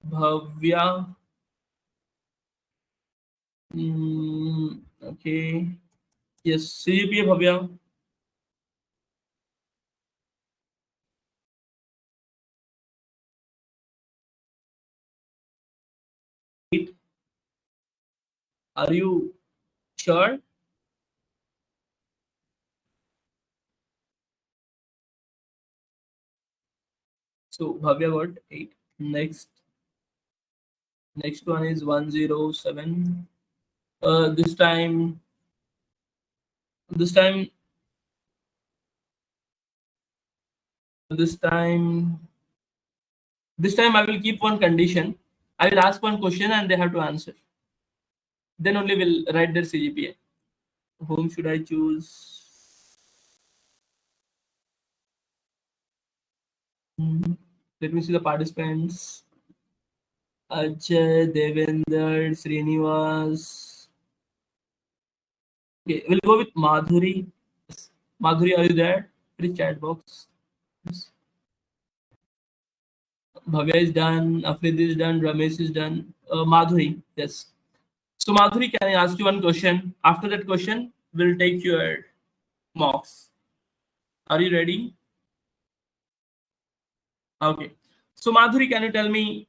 Bhavya. Okay. Yes. CGPA Bhavya. Eight. Are you sure? So Bhavya got 8. Next one is 107. This time, this time, this time, this time I will keep one condition. I will ask one question and they have to answer. Then only we'll write their CGPA. Whom should I choose? Let me see the participants. Ajay, Devender, Srinivas. Okay, we'll go with Madhuri. Madhuri, are you there? Please chat box. Yes. Bhavya is done. Afrid is done. Ramesh is done. Madhuri, yes. So Madhuri, can I ask you one question? After that question, we'll take your marks. Are you ready? Okay. So Madhuri, can you tell me?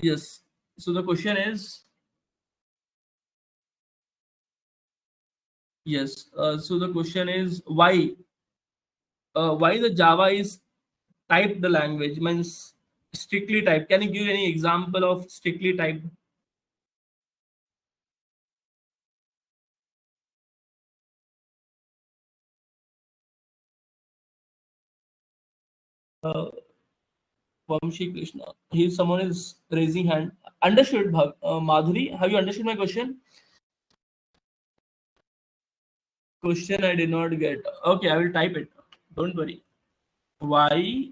Yes. So the question is, yes. So the question is why the Java is typed the language means strictly typed. Can you give any example of strictly typed? Uh, Vamshi Krishna. Here someone is raising hand. Understood, Madhuri. Have you understood my question? Question I did not get. Okay, I will type it. Don't worry. Why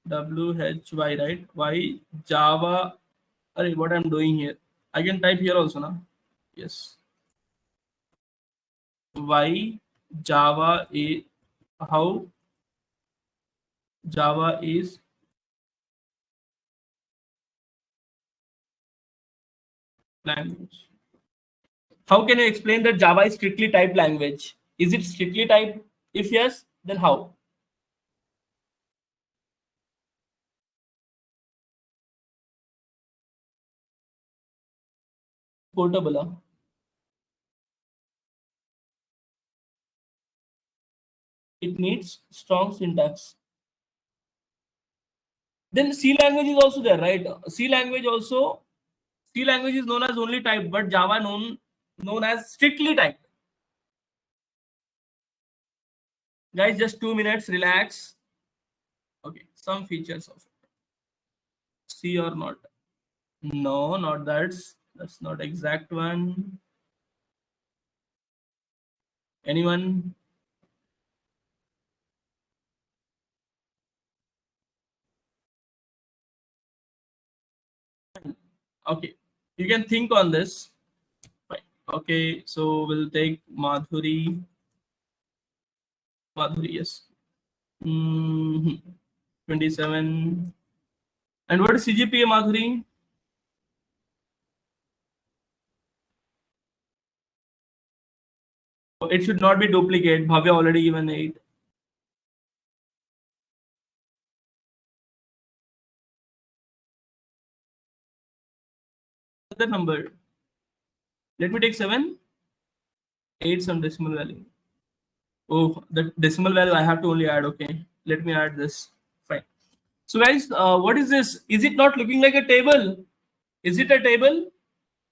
WHY, right? Why Java? Array, what I'm doing here? I can type here also now. Yes. Why Java is how Java is language. How can you explain that Java is strictly typed language? Is it strictly typed? If yes, then how? Portable. Huh? It needs strong syntax. Then C language is also there, right? C language is known as only typed, but Java known as strictly typed. Guys, just 2 minutes, relax. Okay, some features of it. C or not? No, not that's not exact one. Anyone? Okay, you can think on this. Fine. Okay, so we'll take Madhuri. Madhuri, yes. 27. And what is CGPA, Madhuri? It should not be duplicate. Bhavya already given 8. The number. Let me take 7. 8 some decimal value. Oh, the decimal value I have to only add. Okay, let me add this. Fine. So guys, what is this? Is it not looking like a table? Is it a table?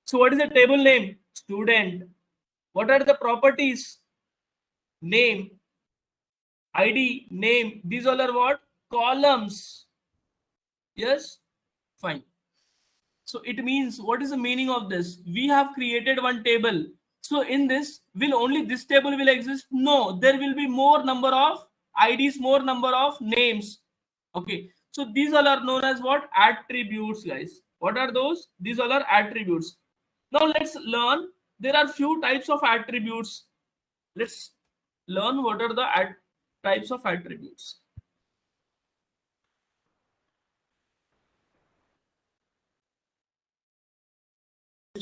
So what is the table name? Student. What are the properties? Name, ID, name. These all are what? Columns. Yes? Fine. So it means, what is the meaning of this? We have created one table. So in this, will only this table will exist? No, there will be more number of IDs, more number of names. Okay. So these all are known as what? Attributes, guys. What are those? These all are attributes. Now let's learn. There are few types of attributes. Let's learn what are the types of attributes.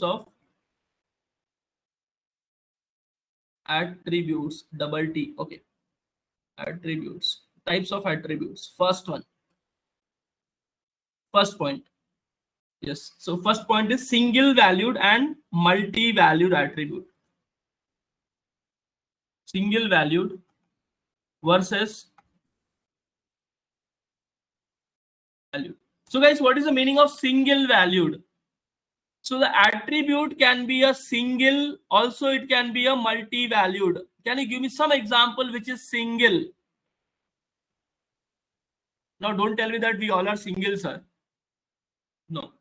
Of attributes, double T. Okay. Attributes. Types of attributes. First one. First point. Yes. So first point is single valued and multi-valued attribute. Single valued versus valued. So guys, what is the meaning of single valued? So the attribute can be a single, also it can be a multi-valued. Can you give me some example which is single? Now don't tell me that we all are single, sir. No.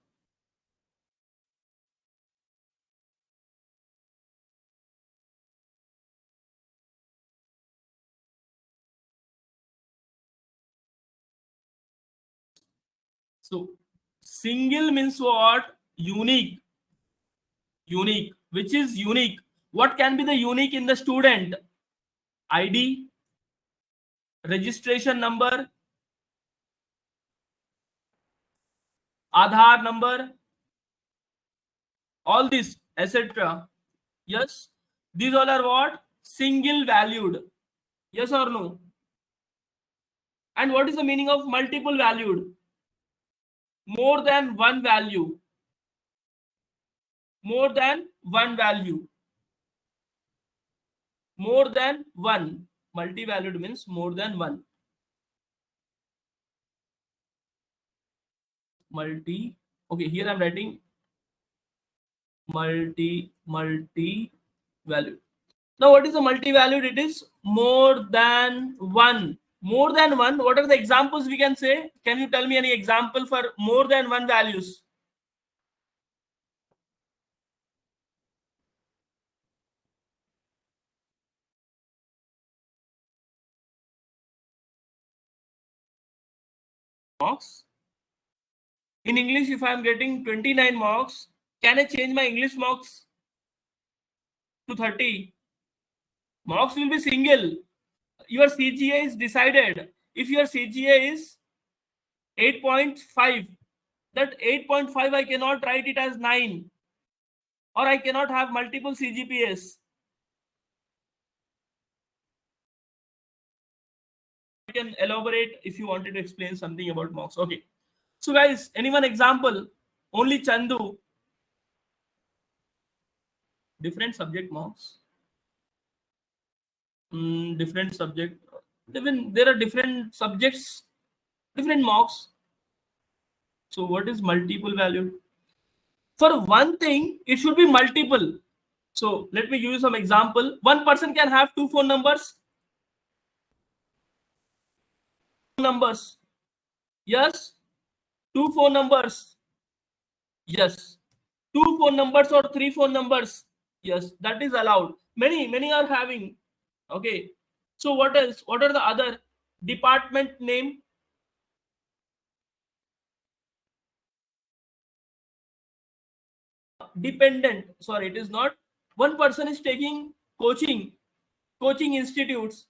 So single means what? Unique. Unique. Which is unique? What can be the unique in the student? ID, registration number, Aadhaar number, all this, etc. Yes. These all are what? Single valued. Yes or no? And what is the meaning of multiple valued? More than one value. More than one value. More than one. Multi-valued means more than one. Multi. Okay, here I'm writing multi-valued. Now, what is the multi-valued? It is more than one. More than one. What are the examples we can say? Can you tell me any example for more than one values? Marks. In English, if I am getting 29 marks, can I change my English marks to 30? Marks will be single. Your CGA is decided. If your CGA is 8.5, that 8.5 I cannot write it as 9. or I cannot have multiple CGPAs. I can elaborate if you wanted to explain something about mocks. Okay. So guys, anyone example? Only Chandu. Different subject mocks. Different subject. Even there are different subjects, different mocks. So what is multiple valued? For one thing, it should be multiple. So let me give you some example. One person can have two phone numbers. Numbers. Yes. Two phone numbers. Yes. Two phone numbers or three phone numbers. Yes, that is allowed. Many are having. Okay. So what else? What are the other? Department name. Dependent. Sorry, it is not. One person is taking coaching institutes.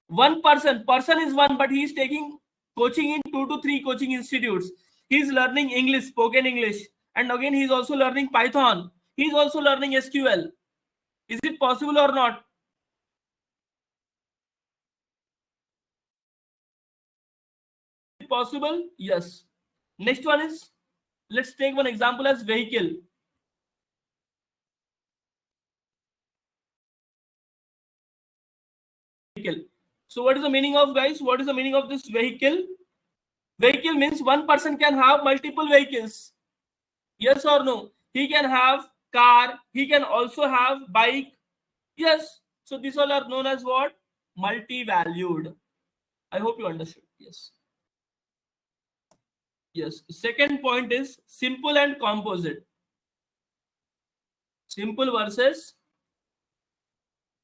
One person is one, but he is taking coaching in 2 to 3 coaching institutes. He is learning English, spoken English, and again he is also learning Python. He is also learning SQL. Is it possible or not? Is it possible? Yes. Next one is, let's take one example as vehicle. So what is the meaning of, guys? What is the meaning of this vehicle? Vehicle means one person can have multiple vehicles. Yes or no? He can have car. He can also have bike. Yes. So these all are known as what? Multi-valued. I hope you understood. Yes. Yes. Second point is simple and composite. Simple versus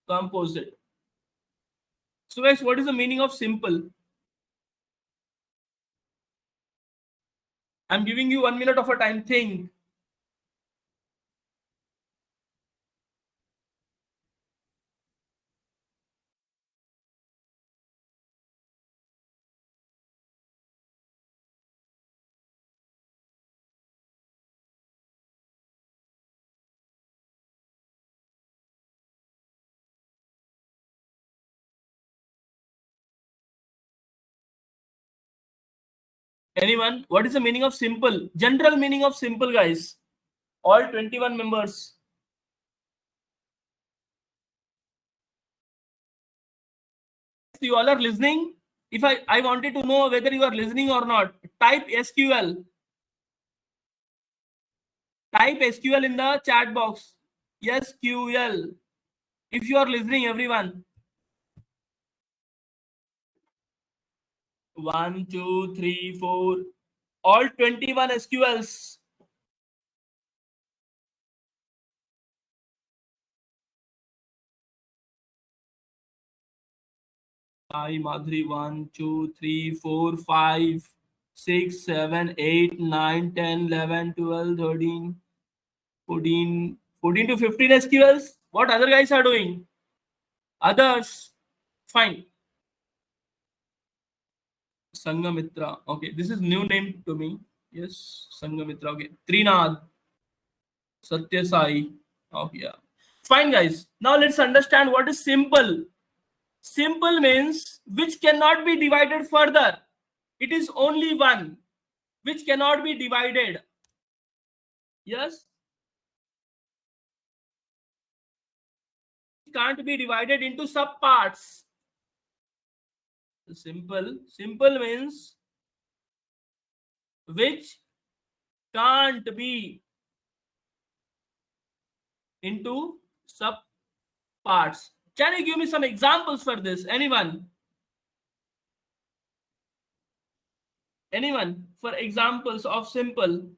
composite. So guys, what is the meaning of simple? I'm giving you 1 minute of a time. Think. Anyone? What is the meaning of simple? General meaning of simple, guys. All 21 members. You all are listening. If I wanted to know whether you are listening or not, type SQL. Type SQL in the chat box. SQL. If you are listening, everyone. 1, 2, 3, 4. All 21 SQLs. Hi, Madhuri. 1, 2, 3, 4, 5, 6, 7, 8, 9, 10, 11, 12, 13, 14, 14 to 15 SQLs. What other guys are doing? Others. Fine. Sangamitra. Okay, this is new name to me. Yes, Sangamitra. Okay, Trinad, Satya Sai. Okay, yeah. Fine, guys. Now let's understand what is simple. Simple means which cannot be divided further. It is only one, which cannot be divided. Yes, it can't be divided into subparts. Simple means which can't be into subparts. Can you give me some examples for this? Anyone? Anyone for examples of simple?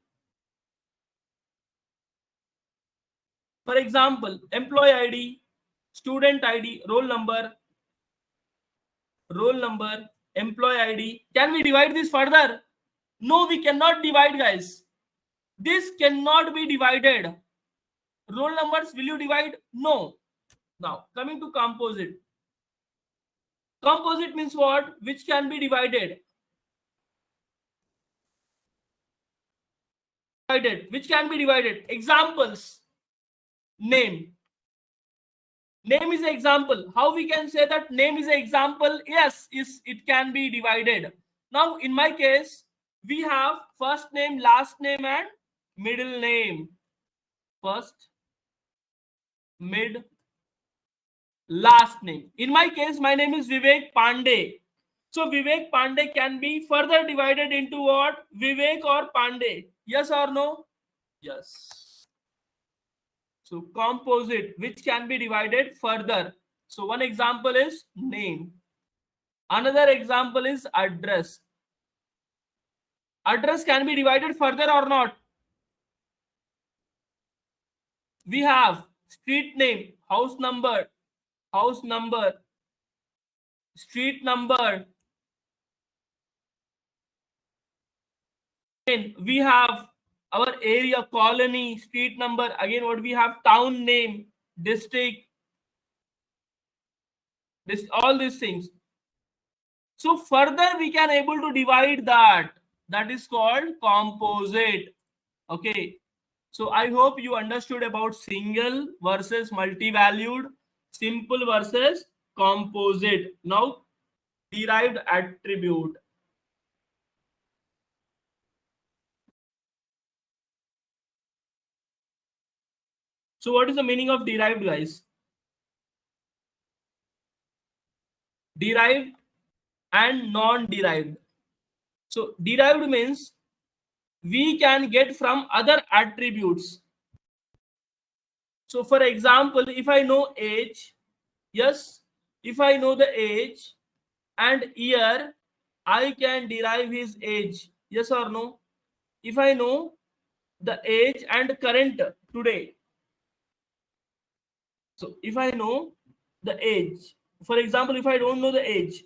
For example, employee ID, student ID, roll number, employee ID. Can we divide this further? No, we cannot divide, guys. This cannot be divided. Roll numbers, will you divide? No. Now, coming to composite. Composite means what? Which can be divided. divided. Which can be divided? Examples. Name. Name is an example. How we can say that name is an example? Yes, it can be divided. Now, in my case, we have first name, last name, and middle name. First, mid, last name. In my case, my name is Vivek Pandey. So Vivek Pandey can be further divided into what? Vivek or Pandey. Yes or no? Yes. So composite, which can be divided further. So one example is name. Another example is address. Address can be divided further or not? We have street name, house number, street number. Then we have our area, colony, street number. Again, what we have? Town name, district, all these things. So further we can able to divide that. That is called composite. Okay. So I hope you understood about single versus multi-valued, simple versus composite. Now, derived attribute. So what is the meaning of derived, guys? Derived and non-derived. So derived means we can get from other attributes. So for example, if I know age, yes, if I know the age and year, I can derive his age. Yes or no? If I know the age and current today. So if I know the age, for example, if I don't know the age,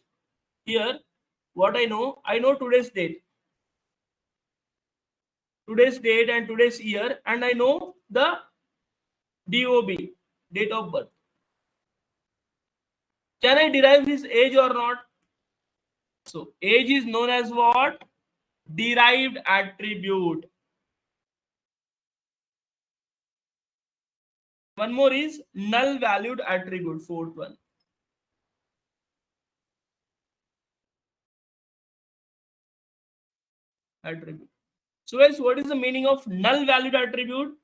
here, what I know today's date. Today's date and today's year, and I know the DOB, date of birth. Can I derive his age or not? So age is known as what? Derived attribute. One more is null valued attribute, fourth one. Attribute. So guys, what is the meaning of null valued attribute?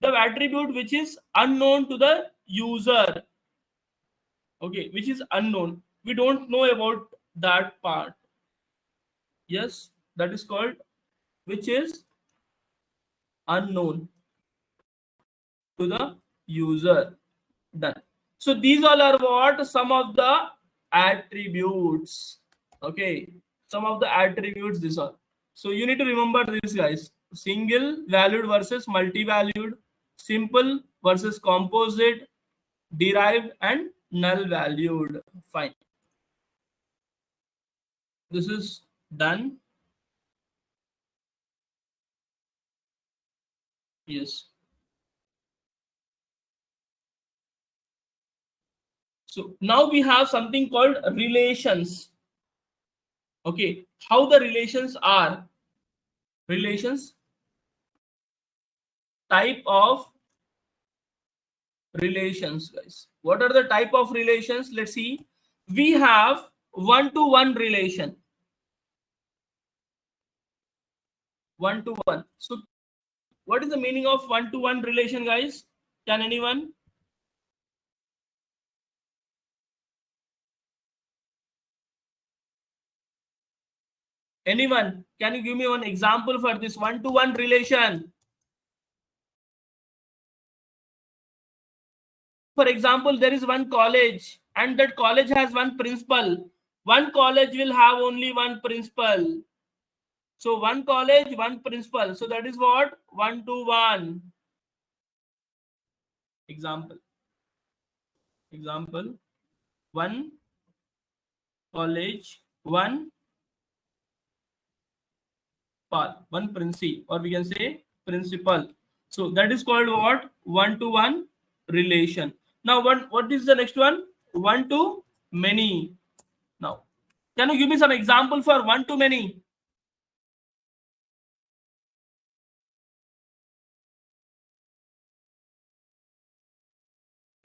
The attribute which is unknown to the user. Okay, which is unknown. We don't know about that part. Yes, that is called which is unknown to the user. Done. So these all are what? Some of the attributes. Okay, some of the attributes these are. So you need to remember this, guys. Single valued versus multi-valued, simple versus composite, derived and null valued. Fine. This is done. Yes. So now we have something called relations. Okay, how the relations are. Relations, type of relations, guys. What are the type of relations? Let's see. We have one-to-one relation. One-to-one. So what is the meaning of one-to-one relation, guys? Can anyone? Anyone? Can you give me one example for this one-to-one relation? For example, there is one college and that college has one principal. One college will have only one principal. So one college, one principal. So that is what? One-to-one. Example. One college, one principal, or we can say principal. So that is called what? One-to-one relation. Now what is the next one? One-to-many. Now, can you give me some example for one-to-many?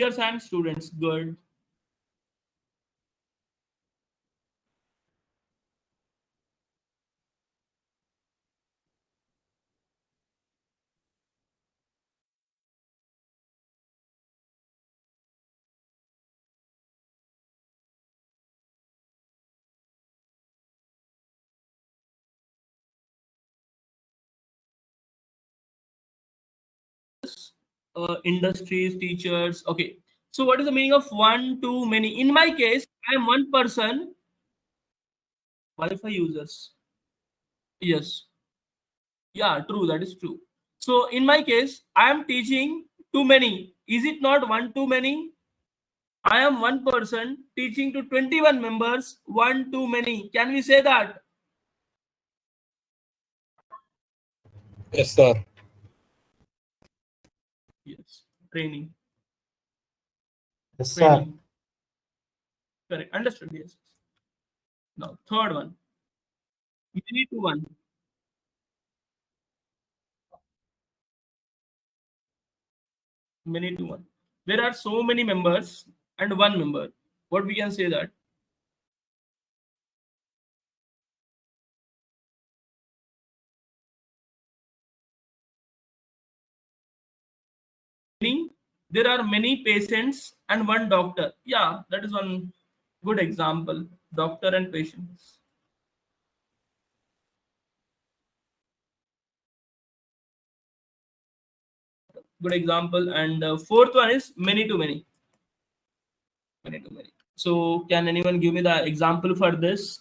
Teachers and students. Good. Industries, teachers. Okay. So what is the meaning of one, too many? In my case, I am one person. Wi-Fi users. Yes. Yeah, true. That is true. So in my case, I am teaching too many. Is it not one too many? I am one person teaching to 21 members. One too many. Can we say that? Yes, sir. Yes. Training. Yes, sir. Training. Correct. Understood. Yes. Now, third one. Many to one. Many to one. There are so many members and one member. What we can say that? There are many patients and one doctor. Yeah, that is one good example. Doctor and patients. Good example. And fourth one is many to many. Many to many. So can anyone give me the example for this?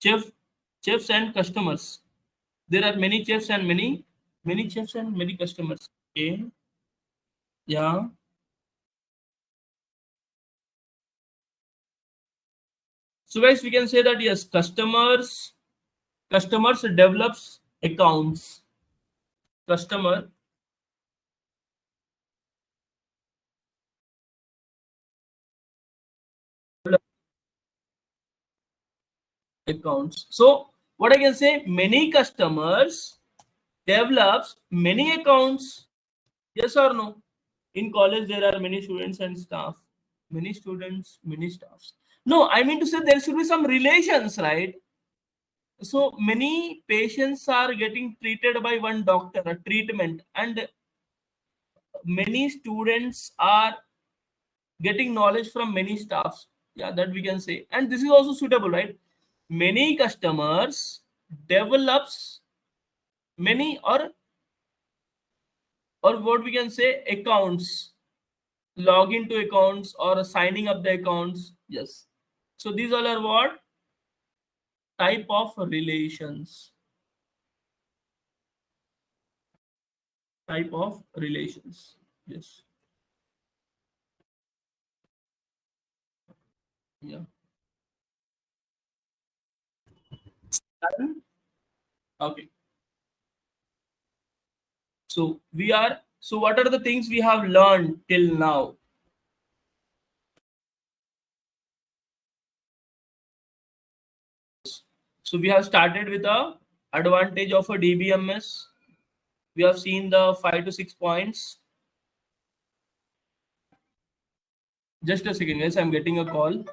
Chef, chefs and customers. There are many chefs and many chefs and many customers. Okay. Yeah. So guys, we can say that yes, customers develops accounts. Customer develops accounts. So what I can say, many customers develops many accounts. Yes or no? In college there are many students and staff. Many students, many staffs. No, I mean to say there should be some relations, right? So many patients are getting treated by one doctor, a treatment, and many students are getting knowledge from many staffs. Yeah, that we can say. And this is also suitable, right? Many customers develops many or what we can say accounts, log into accounts or signing up the accounts. Yes. So these all are what type of relations. Type of relations. Yes. Yeah. Okay. So what are the things we have learned till now? So we have started with the advantage of a DBMS. We have seen the 5 to 6 points. Just a second, guys. I'm getting a call.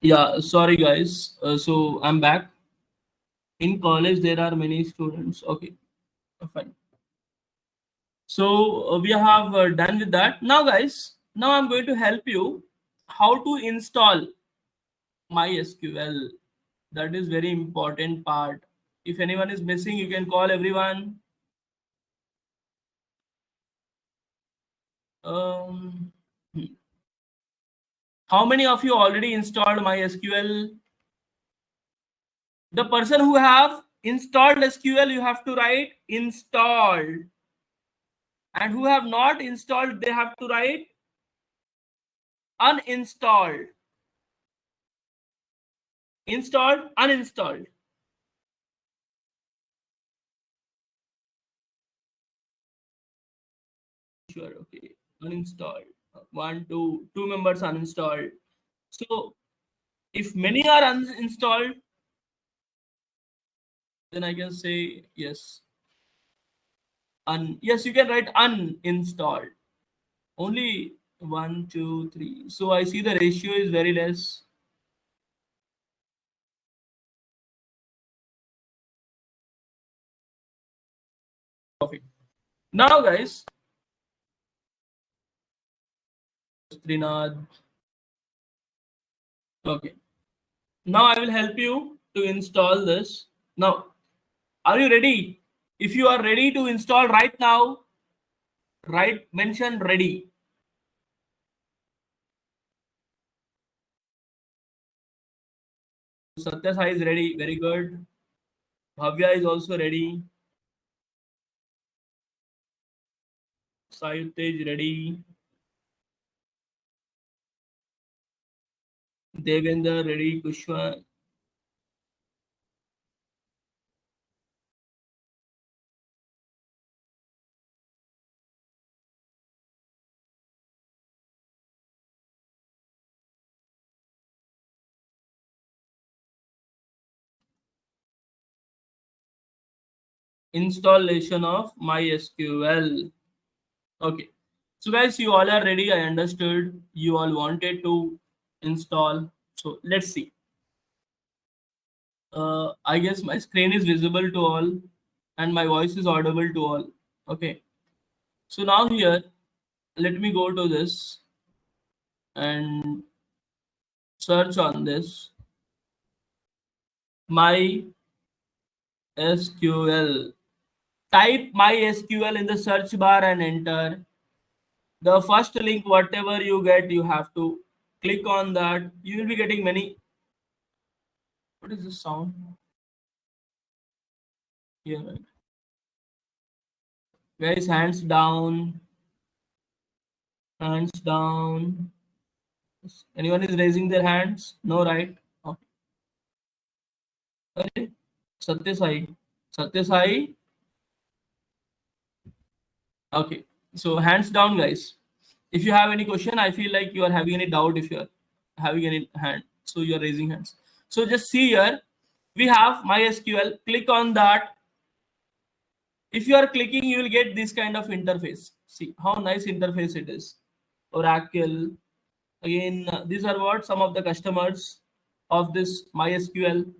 Yeah, sorry guys. So I'm back. In college, there are many students. Okay, fine. So we have done with that. Now, guys, now I'm going to help you how to install MySQL. That is very important part. If anyone is missing, you can call everyone. Um, how many of you already installed MySQL? The person who have installed SQL, you have to write installed. And who have not installed, they have to write uninstalled. Installed, uninstalled. Sure, okay. Uninstalled. One, two members uninstalled. So if many are uninstalled, then I can say yes. Yes, you can write uninstalled. Only 1, 2, 3. So I see the ratio is very less. Perfect. Now, guys, Srinath. Okay. Now I will help you to install this. Now, are you ready? If you are ready to install right now, mention ready. Satya Sai is ready. Very good. Bhavya is also ready. Sayute is ready. Devendra ready. Kushwa. Installation of MySQL. Okay. So guys, you all are ready. I understood. You all wanted to install. So let's see. I guess my screen is visible to all and my voice is audible to all. Okay. So now here, let me go to this and search on this MySQL. Type MySQL in the search bar and enter. The first link, whatever you get, you have to click on that. You will be getting many. What is this sound? Here, right? Guys, hands down. Hands down. Anyone is raising their hands? No, right? Okay. Okay. Satya Sai. Satya Sai. Okay. So hands down, guys. If you have any question, I feel like you are having any doubt. If you are having any hand, so you are raising hands. So just see here, we have MySQL. Click on that. If you are clicking, you will get this kind of interface. See how nice interface it is. Oracle. Again, these are what some of the customers of this MySQL.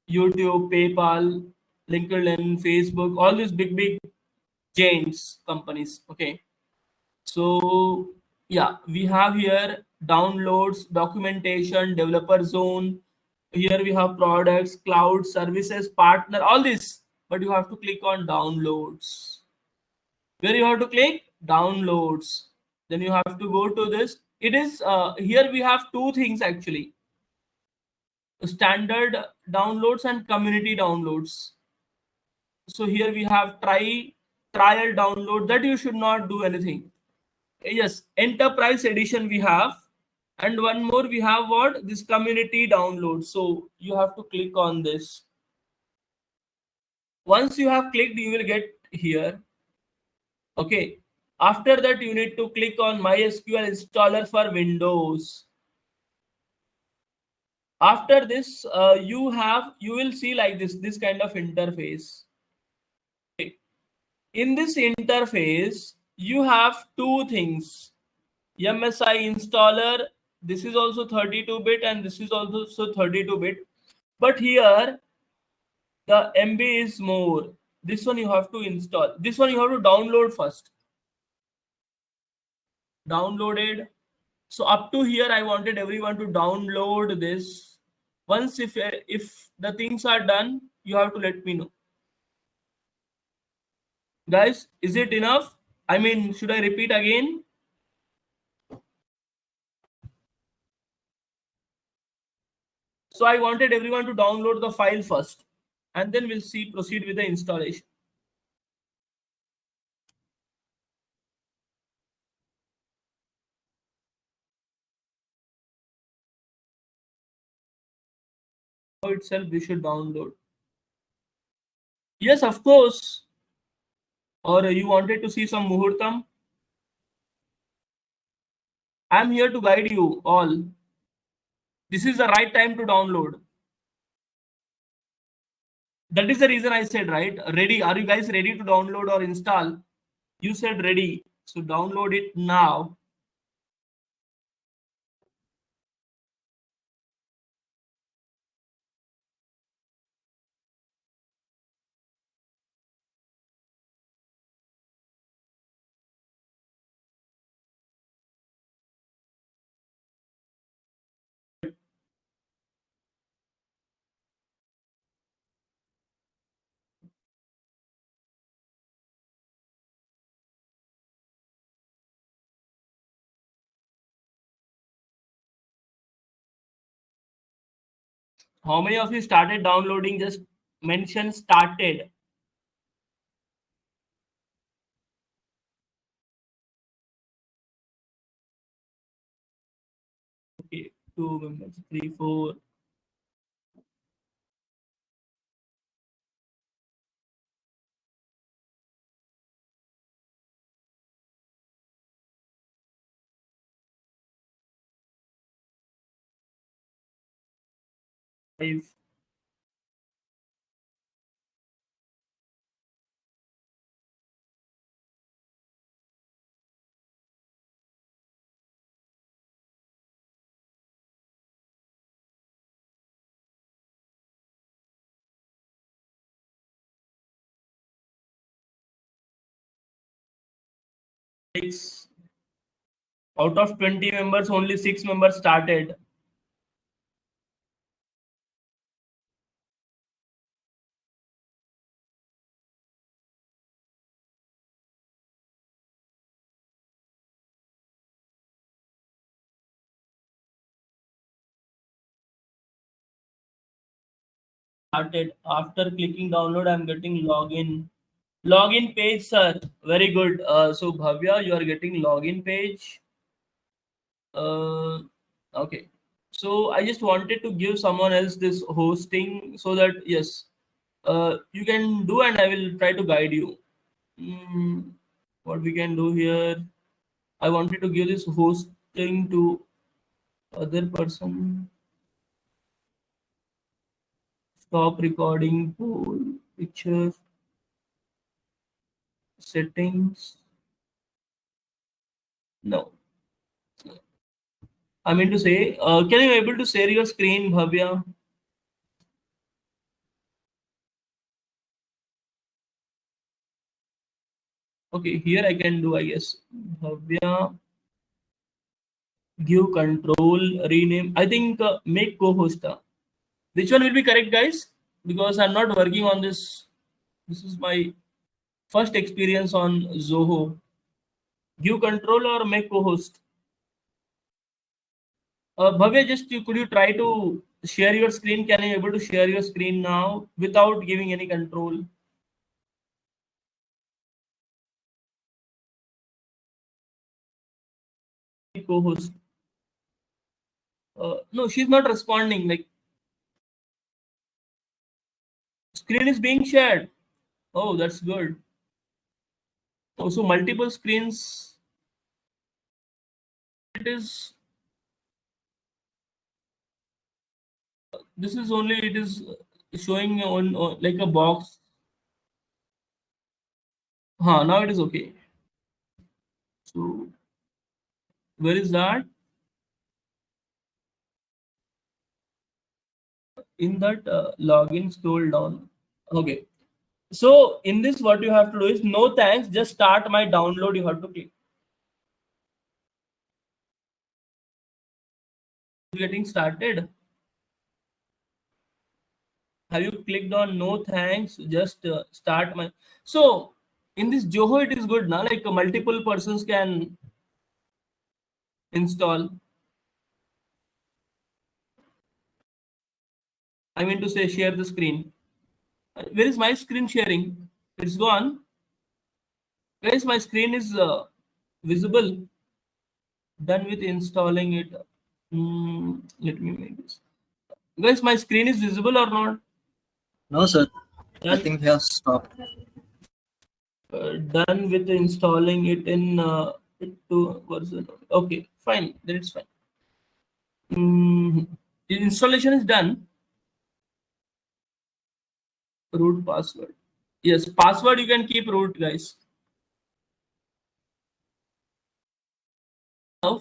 YouTube, PayPal, LinkedIn, Facebook, all these big giants companies. Okay. So yeah, we have here downloads, documentation, developer zone. Here we have products, cloud, services, partner, all this. But you have to click on downloads. Where you have to click downloads. Then you have to go to this. It is here we have two things actually: standard downloads and community downloads. So here we have trial download that you should not do anything. Yes, enterprise edition we have, and one more we have what this community download. So you have to click on this. Once you have clicked, you will get here. Okay. After that, you need to click on MySQL installer for Windows. After this, you will see like this kind of interface. Okay. In this interface, you have two things: MSI installer, This is also 32-bit and this is also 32-bit. But here the MB is more. This one you have to install. This one you have to download first. Downloaded. So up to here, I wanted everyone to download this. Once if the things are done, you have to let me know. Guys, is it enough? I mean, should I repeat again? So I wanted everyone to download the file first, and then we'll proceed with the installation. Itself we should download. Yes, of course. Or you wanted to see some muhurtam? I'm here to guide you all. This is the right time to download. That is the reason I said, right? Ready. Are you guys ready to download or install? You said ready. So download it now. How many of you started downloading? Just mention started. Okay, 2 members, 3, 4. Five. Six. Out of 20 members, only 6 members started. Started. After clicking download, I'm getting login. Login page, sir. Very good. So Bhavya, you are getting login page. Okay. So I just wanted to give someone else this hosting so that yes, you can do and I will try to guide you. What we can do here? I wanted to give this hosting to other person. Stop recording. Pool picture settings. No. I mean to say, can you able to share your screen, Bhavya? Okay, here I can do, I guess. Bhavya, give control, rename. I think make co-host. Which one will be correct, guys? Because I'm not working on this. This is my first experience on Zoho. Give control or make co-host. Bhavya, just could you try to share your screen? Can you able to share your screen now without giving any control? Co-host. No, she's not responding. Like screen is being shared. Oh, that's good. Oh, so multiple screens. It is. This is only. It is showing on like a box. Huh, now it is okay. So where is that? in that login, scroll down. Okay. So in this, what you have to do is no thanks, just start my download. You have to click. Getting started. Have you clicked on no thanks? Just start my. So in this Joho, it is good now. Like multiple persons can install. I mean to say, share the screen. Where is my screen sharing? It's gone. Guys, my screen is visible. Done with installing it. Let me make this. Guys, my screen is visible or not? No, sir. I Done, think he has stopped. done with installing it in to version. Okay, fine. Then it's fine. The installation is done. Root password. Yes, password you can keep root, guys. Now,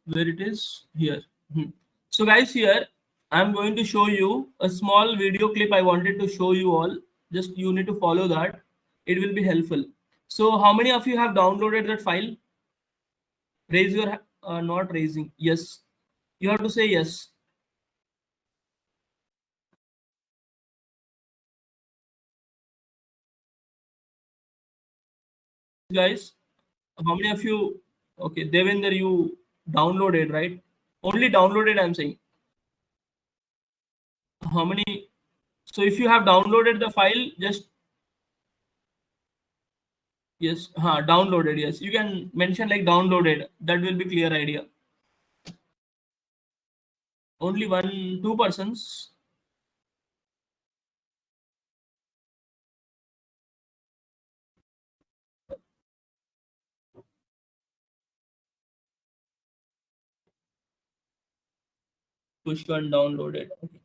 where it is here. So guys, here I'm going to show you a small video clip. I wanted to show you all. Just you need to follow that. It will be helpful. So how many of you have downloaded that file? Raise your not raising. Yes, you have to say yes. Guys, how many of you? Okay, Devender, you downloaded, right? Only downloaded, I'm saying. How many? So if you have downloaded the file, just yes, downloaded. Yes, you can mention like downloaded. That will be clear idea. Only one, two persons. Push one downloaded. Okay.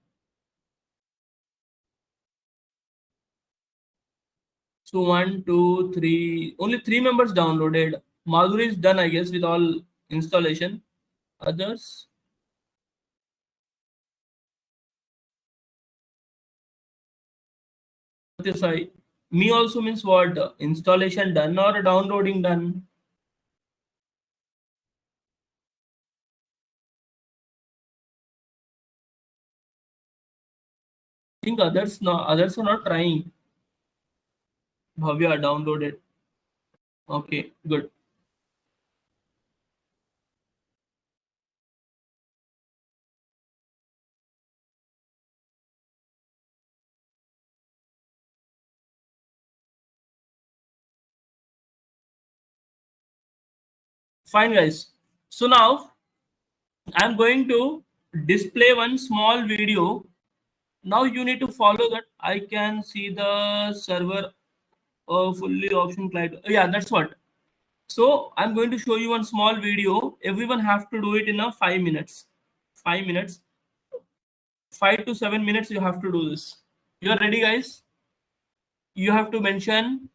So 1, 2, 3. Only 3 members downloaded. Madhuri is done, I guess, with all installation. Others. Sorry. Me also means what? Installation done or downloading done? I think others no, others are not trying. Bhavya downloaded. Okay, good. Fine, guys. So now I'm going to display one small video. Now you need to follow that. I can see the server fully option client. Yeah, that's what. So I'm going to show you one small video. Everyone have to do it in a 5 minutes. 5 minutes. 5 to 7 minutes you have to do this. You are ready, guys? You have to mention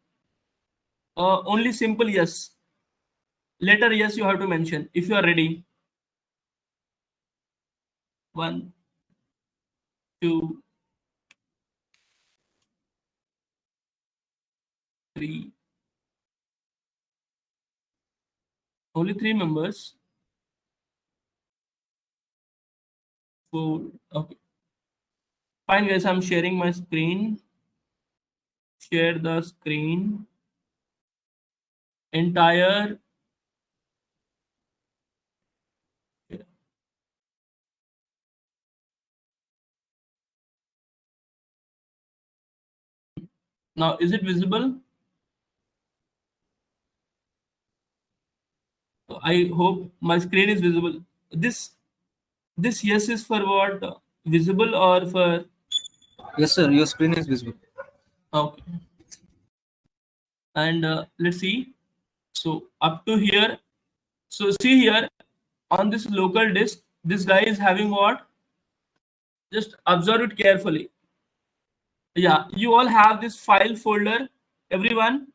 only simple yes. Letter yes you have to mention if you are ready. 1, 2, 3. Only 3 members. 4. Okay. Fine, guys. I'm sharing my screen. Share the screen. Entire. Now, is it visible? I hope my screen is visible. This yes is for what? Visible or for? Yes, sir. Your screen is visible. Okay. And let's see. So up to here, So see here on this local disk, this guy is having what? Just observe it carefully. Yeah, you all have this file folder, everyone.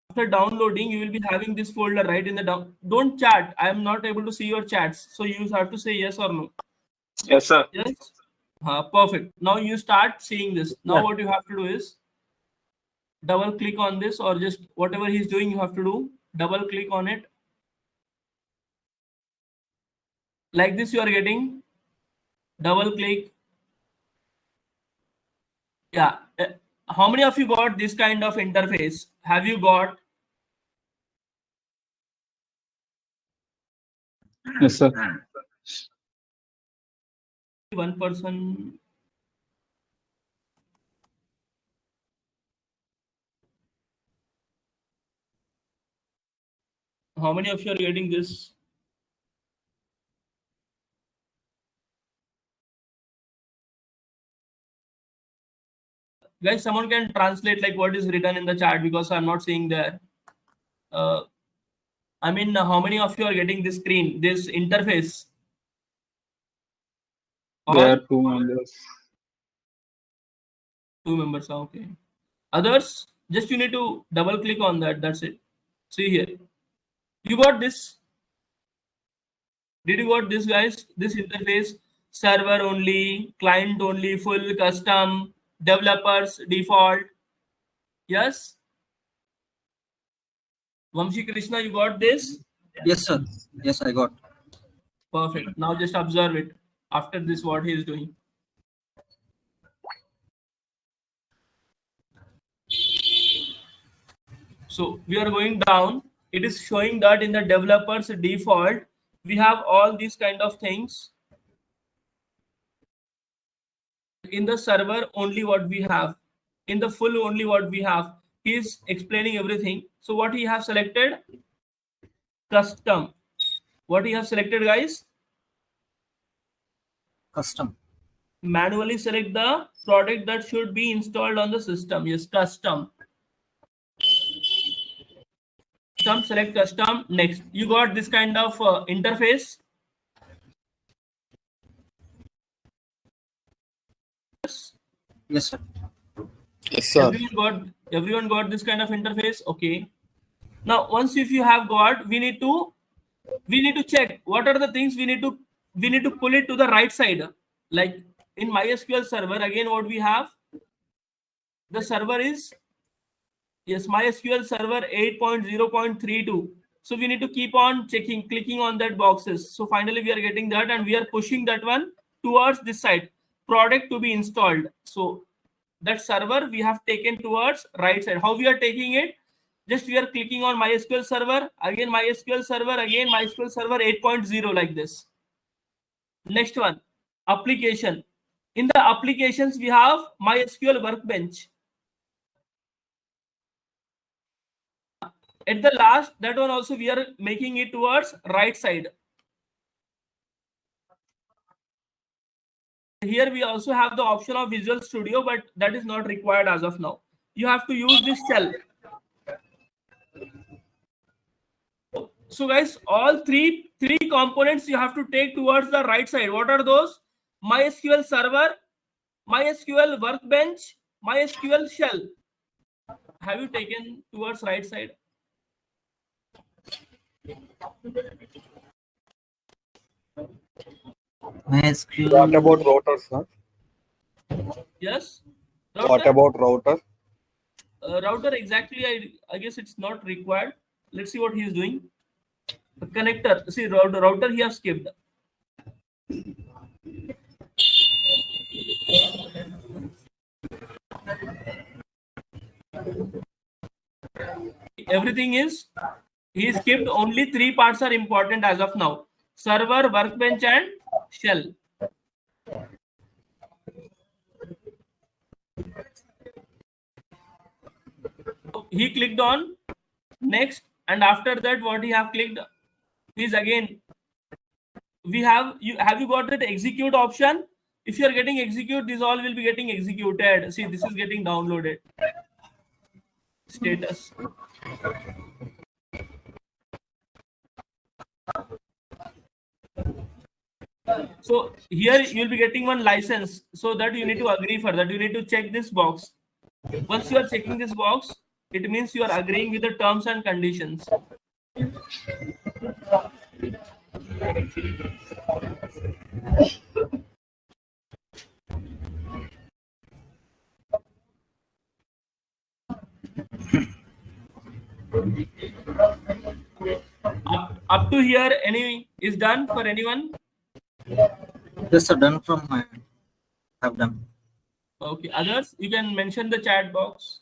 After downloading, you will be having this folder right in the down. Don't chat. I am not able to see your chats. So you have to say yes or no. Yes, sir. Yes. Perfect. Now you start seeing this. Now what you have to do is double click on this, or just whatever he's doing, you have to do. Double click on it. Like this, you are getting. Double click. Yeah. How many of you got this kind of interface? Have you got? Yes, sir. One person. How many of you are getting this? Guys, someone can translate like what is written in the chat, because I'm not seeing there. I mean, how many of you are getting this screen, this interface? There All are 2 members. 2 members. Okay. Others, just you need to double click on that. That's it. See here. You got this. Did you got this, guys? This interface, server only, client only, full, custom, developers, default. Yes. Vamshi Krishna, you got this? Yes, sir. Yes, I got. Perfect. Now just observe it. After this, what he is doing. So we are going down. It is showing that in the developers default, we have all these kind of things. In the server, only what we have. In the full, only what we have. He is explaining everything. So what he has selected? Custom. What he has selected, guys? Custom. Manually select the product that should be installed on the system. Yes, custom. Select custom. Next, you got this kind of interface. Yes, sir. Yes, sir. Everyone got this kind of interface. Okay. Now, once if you have got, we need to check what are the things we need to pull it to the right side. Like in MySQL server, again, what we have, the server is, yes, MySQL server 8.0.32. So we need to keep on clicking on that boxes. So finally we are getting that, and we are pushing that one towards this side, product to be installed. So that server we have taken towards right side. How we are taking it? Just we are clicking on MySQL server, again MySQL server, again MySQL server 8.0, like this. Next one, application. In the applications, we have MySQL workbench. At the last, that one also we are making it towards right side. Here we also have the option of Visual Studio, but that is not required as of now. You have to use this shell. So guys, all three components you have to take towards the right side. What are those? MySQL server, MySQL workbench, MySQL shell. Have you taken towards right side? MySQL. What about router, sir? Yes. What about router? Router, exactly. I guess it's not required. Let's see what he is doing. The connector. See, router he has skipped. Everything is, he skipped only 3 parts are important as of now: server, workbench, and shell. He clicked on next, and after that, what he have clicked is, again, we have you got that execute option? If you are getting execute, these all will be getting executed. See, this is getting downloaded. status. So here you'll be getting one license, so that you need to agree for that. You need to check this box. Once you are checking this box, it means you are agreeing with the terms and conditions. Up to here, any is done for anyone? Yes, sir. Done from my end. Have done. Okay, others, you can mention the chat box.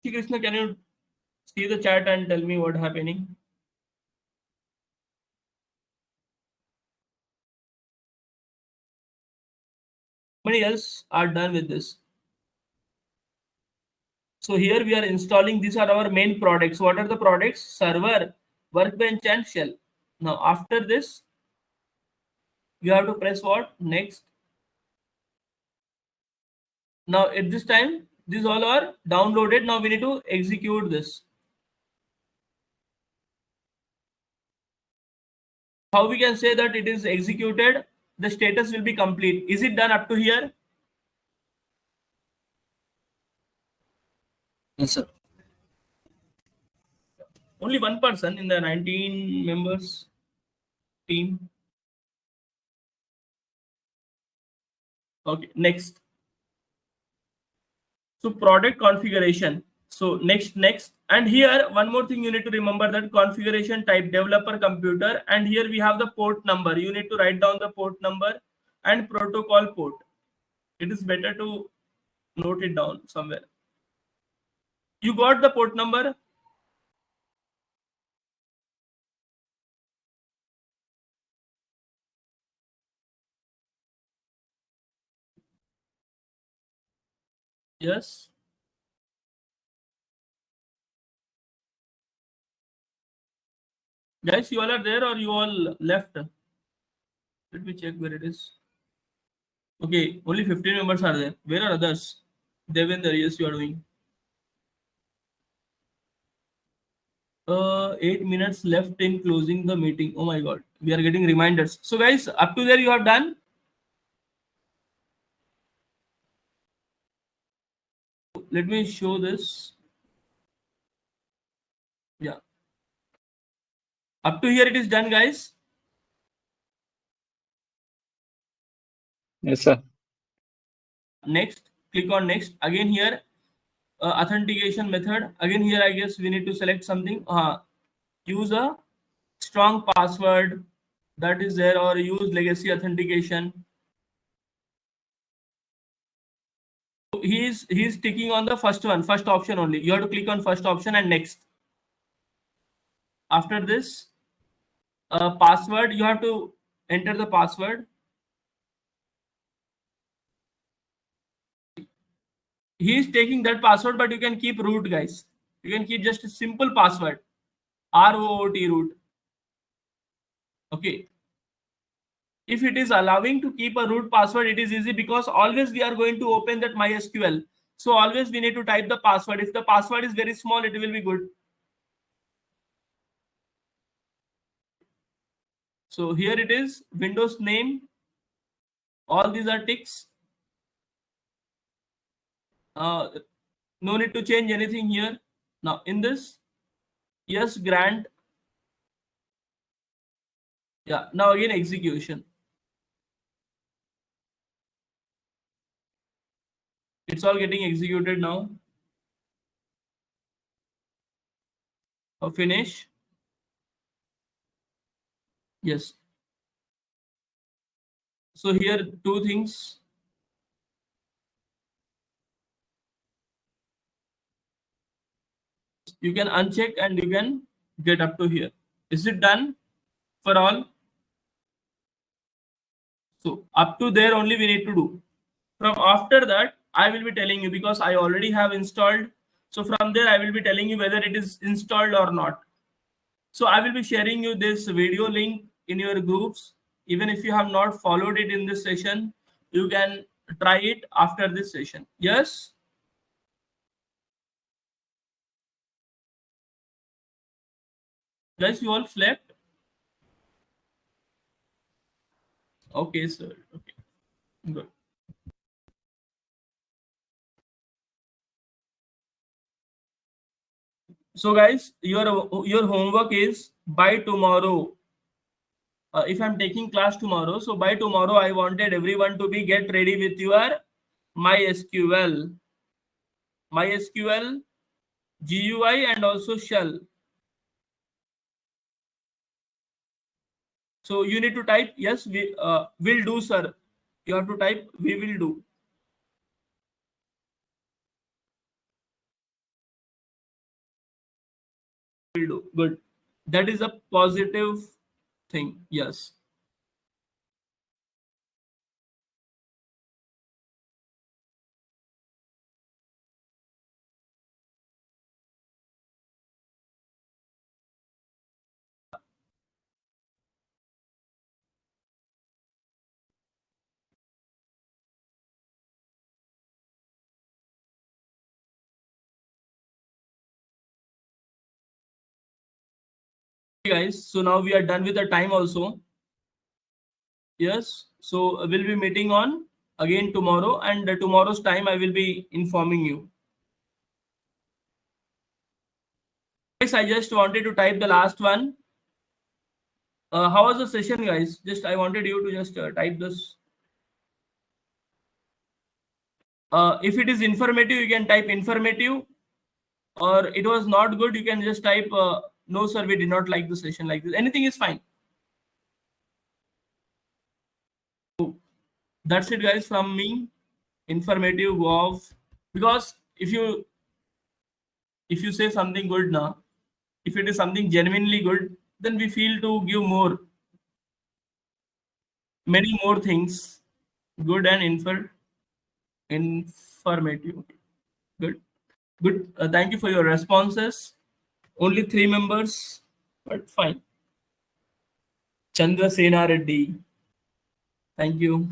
Shri Krishna, can you see the chat and tell me what happening? How many else are done with this? So here we are installing, these are our main products. What are the products? Server, Workbench and Shell. Now after this, you have to press what? Next. Now at this time, these all are downloaded. Now we need to execute this. How we can say that it is executed? The status will be complete. Is it done up to here? Yes, sir. Only one person in the 19 members team. Okay, next. So product configuration. So next, and here one more thing you need to remember, that configuration type developer computer, and here we have the port number. You need to write down the port number and protocol port. It is better to note it down somewhere. You got the port number? Yes. Guys, you all are there or you all left? Let me check where it is. Okay, only 15 members are there. Where are others? Devendra, yes, you are doing. 8 minutes left in closing the meeting. Oh my god, we are getting reminders. So guys, up to there you have done. Let me show this. Yeah, up to here it is done, guys. Yes, sir. Next, click on next. Again here, authentication method. Again here, I guess we need to select something. Use a strong password that is there, or use legacy authentication. He's ticking on the first one, first option only. You have to click on first option and next. After this, password, you have to enter the password. He is taking that password, but you can keep root, guys. You can keep just a simple password, ROOT root. Okay. If it is allowing to keep a root password, it is easy, because always we are going to open that MySQL. So always we need to type the password. If the password is very small, it will be good. So here it is, Windows name. All these are ticks. No need to change anything here. Now in this, yes, grant. Yeah, now again execution. It's all getting executed now. Finish. Yes. So here two things. You can uncheck and you can get up to here. Is it done for all? So up to there only we need to do. From after that, I will be telling you, because I already have installed. So from there, I will be telling you whether it is installed or not. So I will be sharing you this video link in your groups. Even if you have not followed it in this session, you can try it after this session. Yes. Guys, you all slept? Okay, sir. Okay, good. So, guys, your homework is by tomorrow. If I'm taking class tomorrow, so by tomorrow, I wanted everyone to be get ready with your MySQL, GUI, and also shell. So you need to type yes, we will do, sir. You have to type we will do. Will do. Good. That is a positive thing. Yes. Guys, so now we are done with the time also. Yes, so we'll be meeting on again tomorrow, and tomorrow's time I will be informing you. Guys, I just wanted to type the last one. How was the session, guys? Just I wanted you to just type this. If it is informative, you can type informative, or it was not good, you can just type no, sir, we did not like the session like this. Anything is fine. That's it, guys, from me. Informative, go off. Because if you say something good now, if it is something genuinely good, then we feel to give many more things, good and informative. Good. Thank you for your responses. Only 3 members, but fine. Chandra Sena Reddy. Thank you.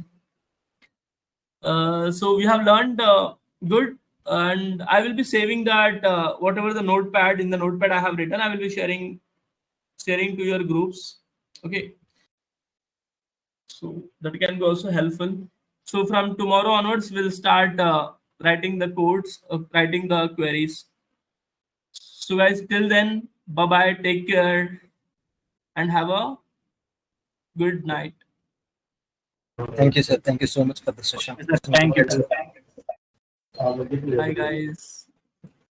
So we have learned good, and I will be saving that whatever the notepad I have written, I will be sharing to your groups. Okay, so that can be also helpful. So from tomorrow onwards, we'll start writing the codes, writing the queries. So guys, till then, bye bye, take care, and have a good night. Thank you, sir. Thank you so much for the session. Thank you. Bye guys,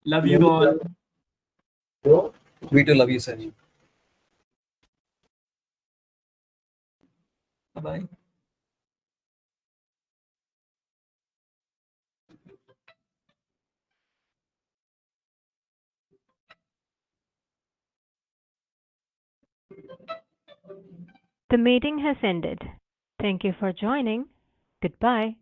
love you all. We too love you, sir. Bye bye. The meeting has ended. Thank you for joining. Goodbye.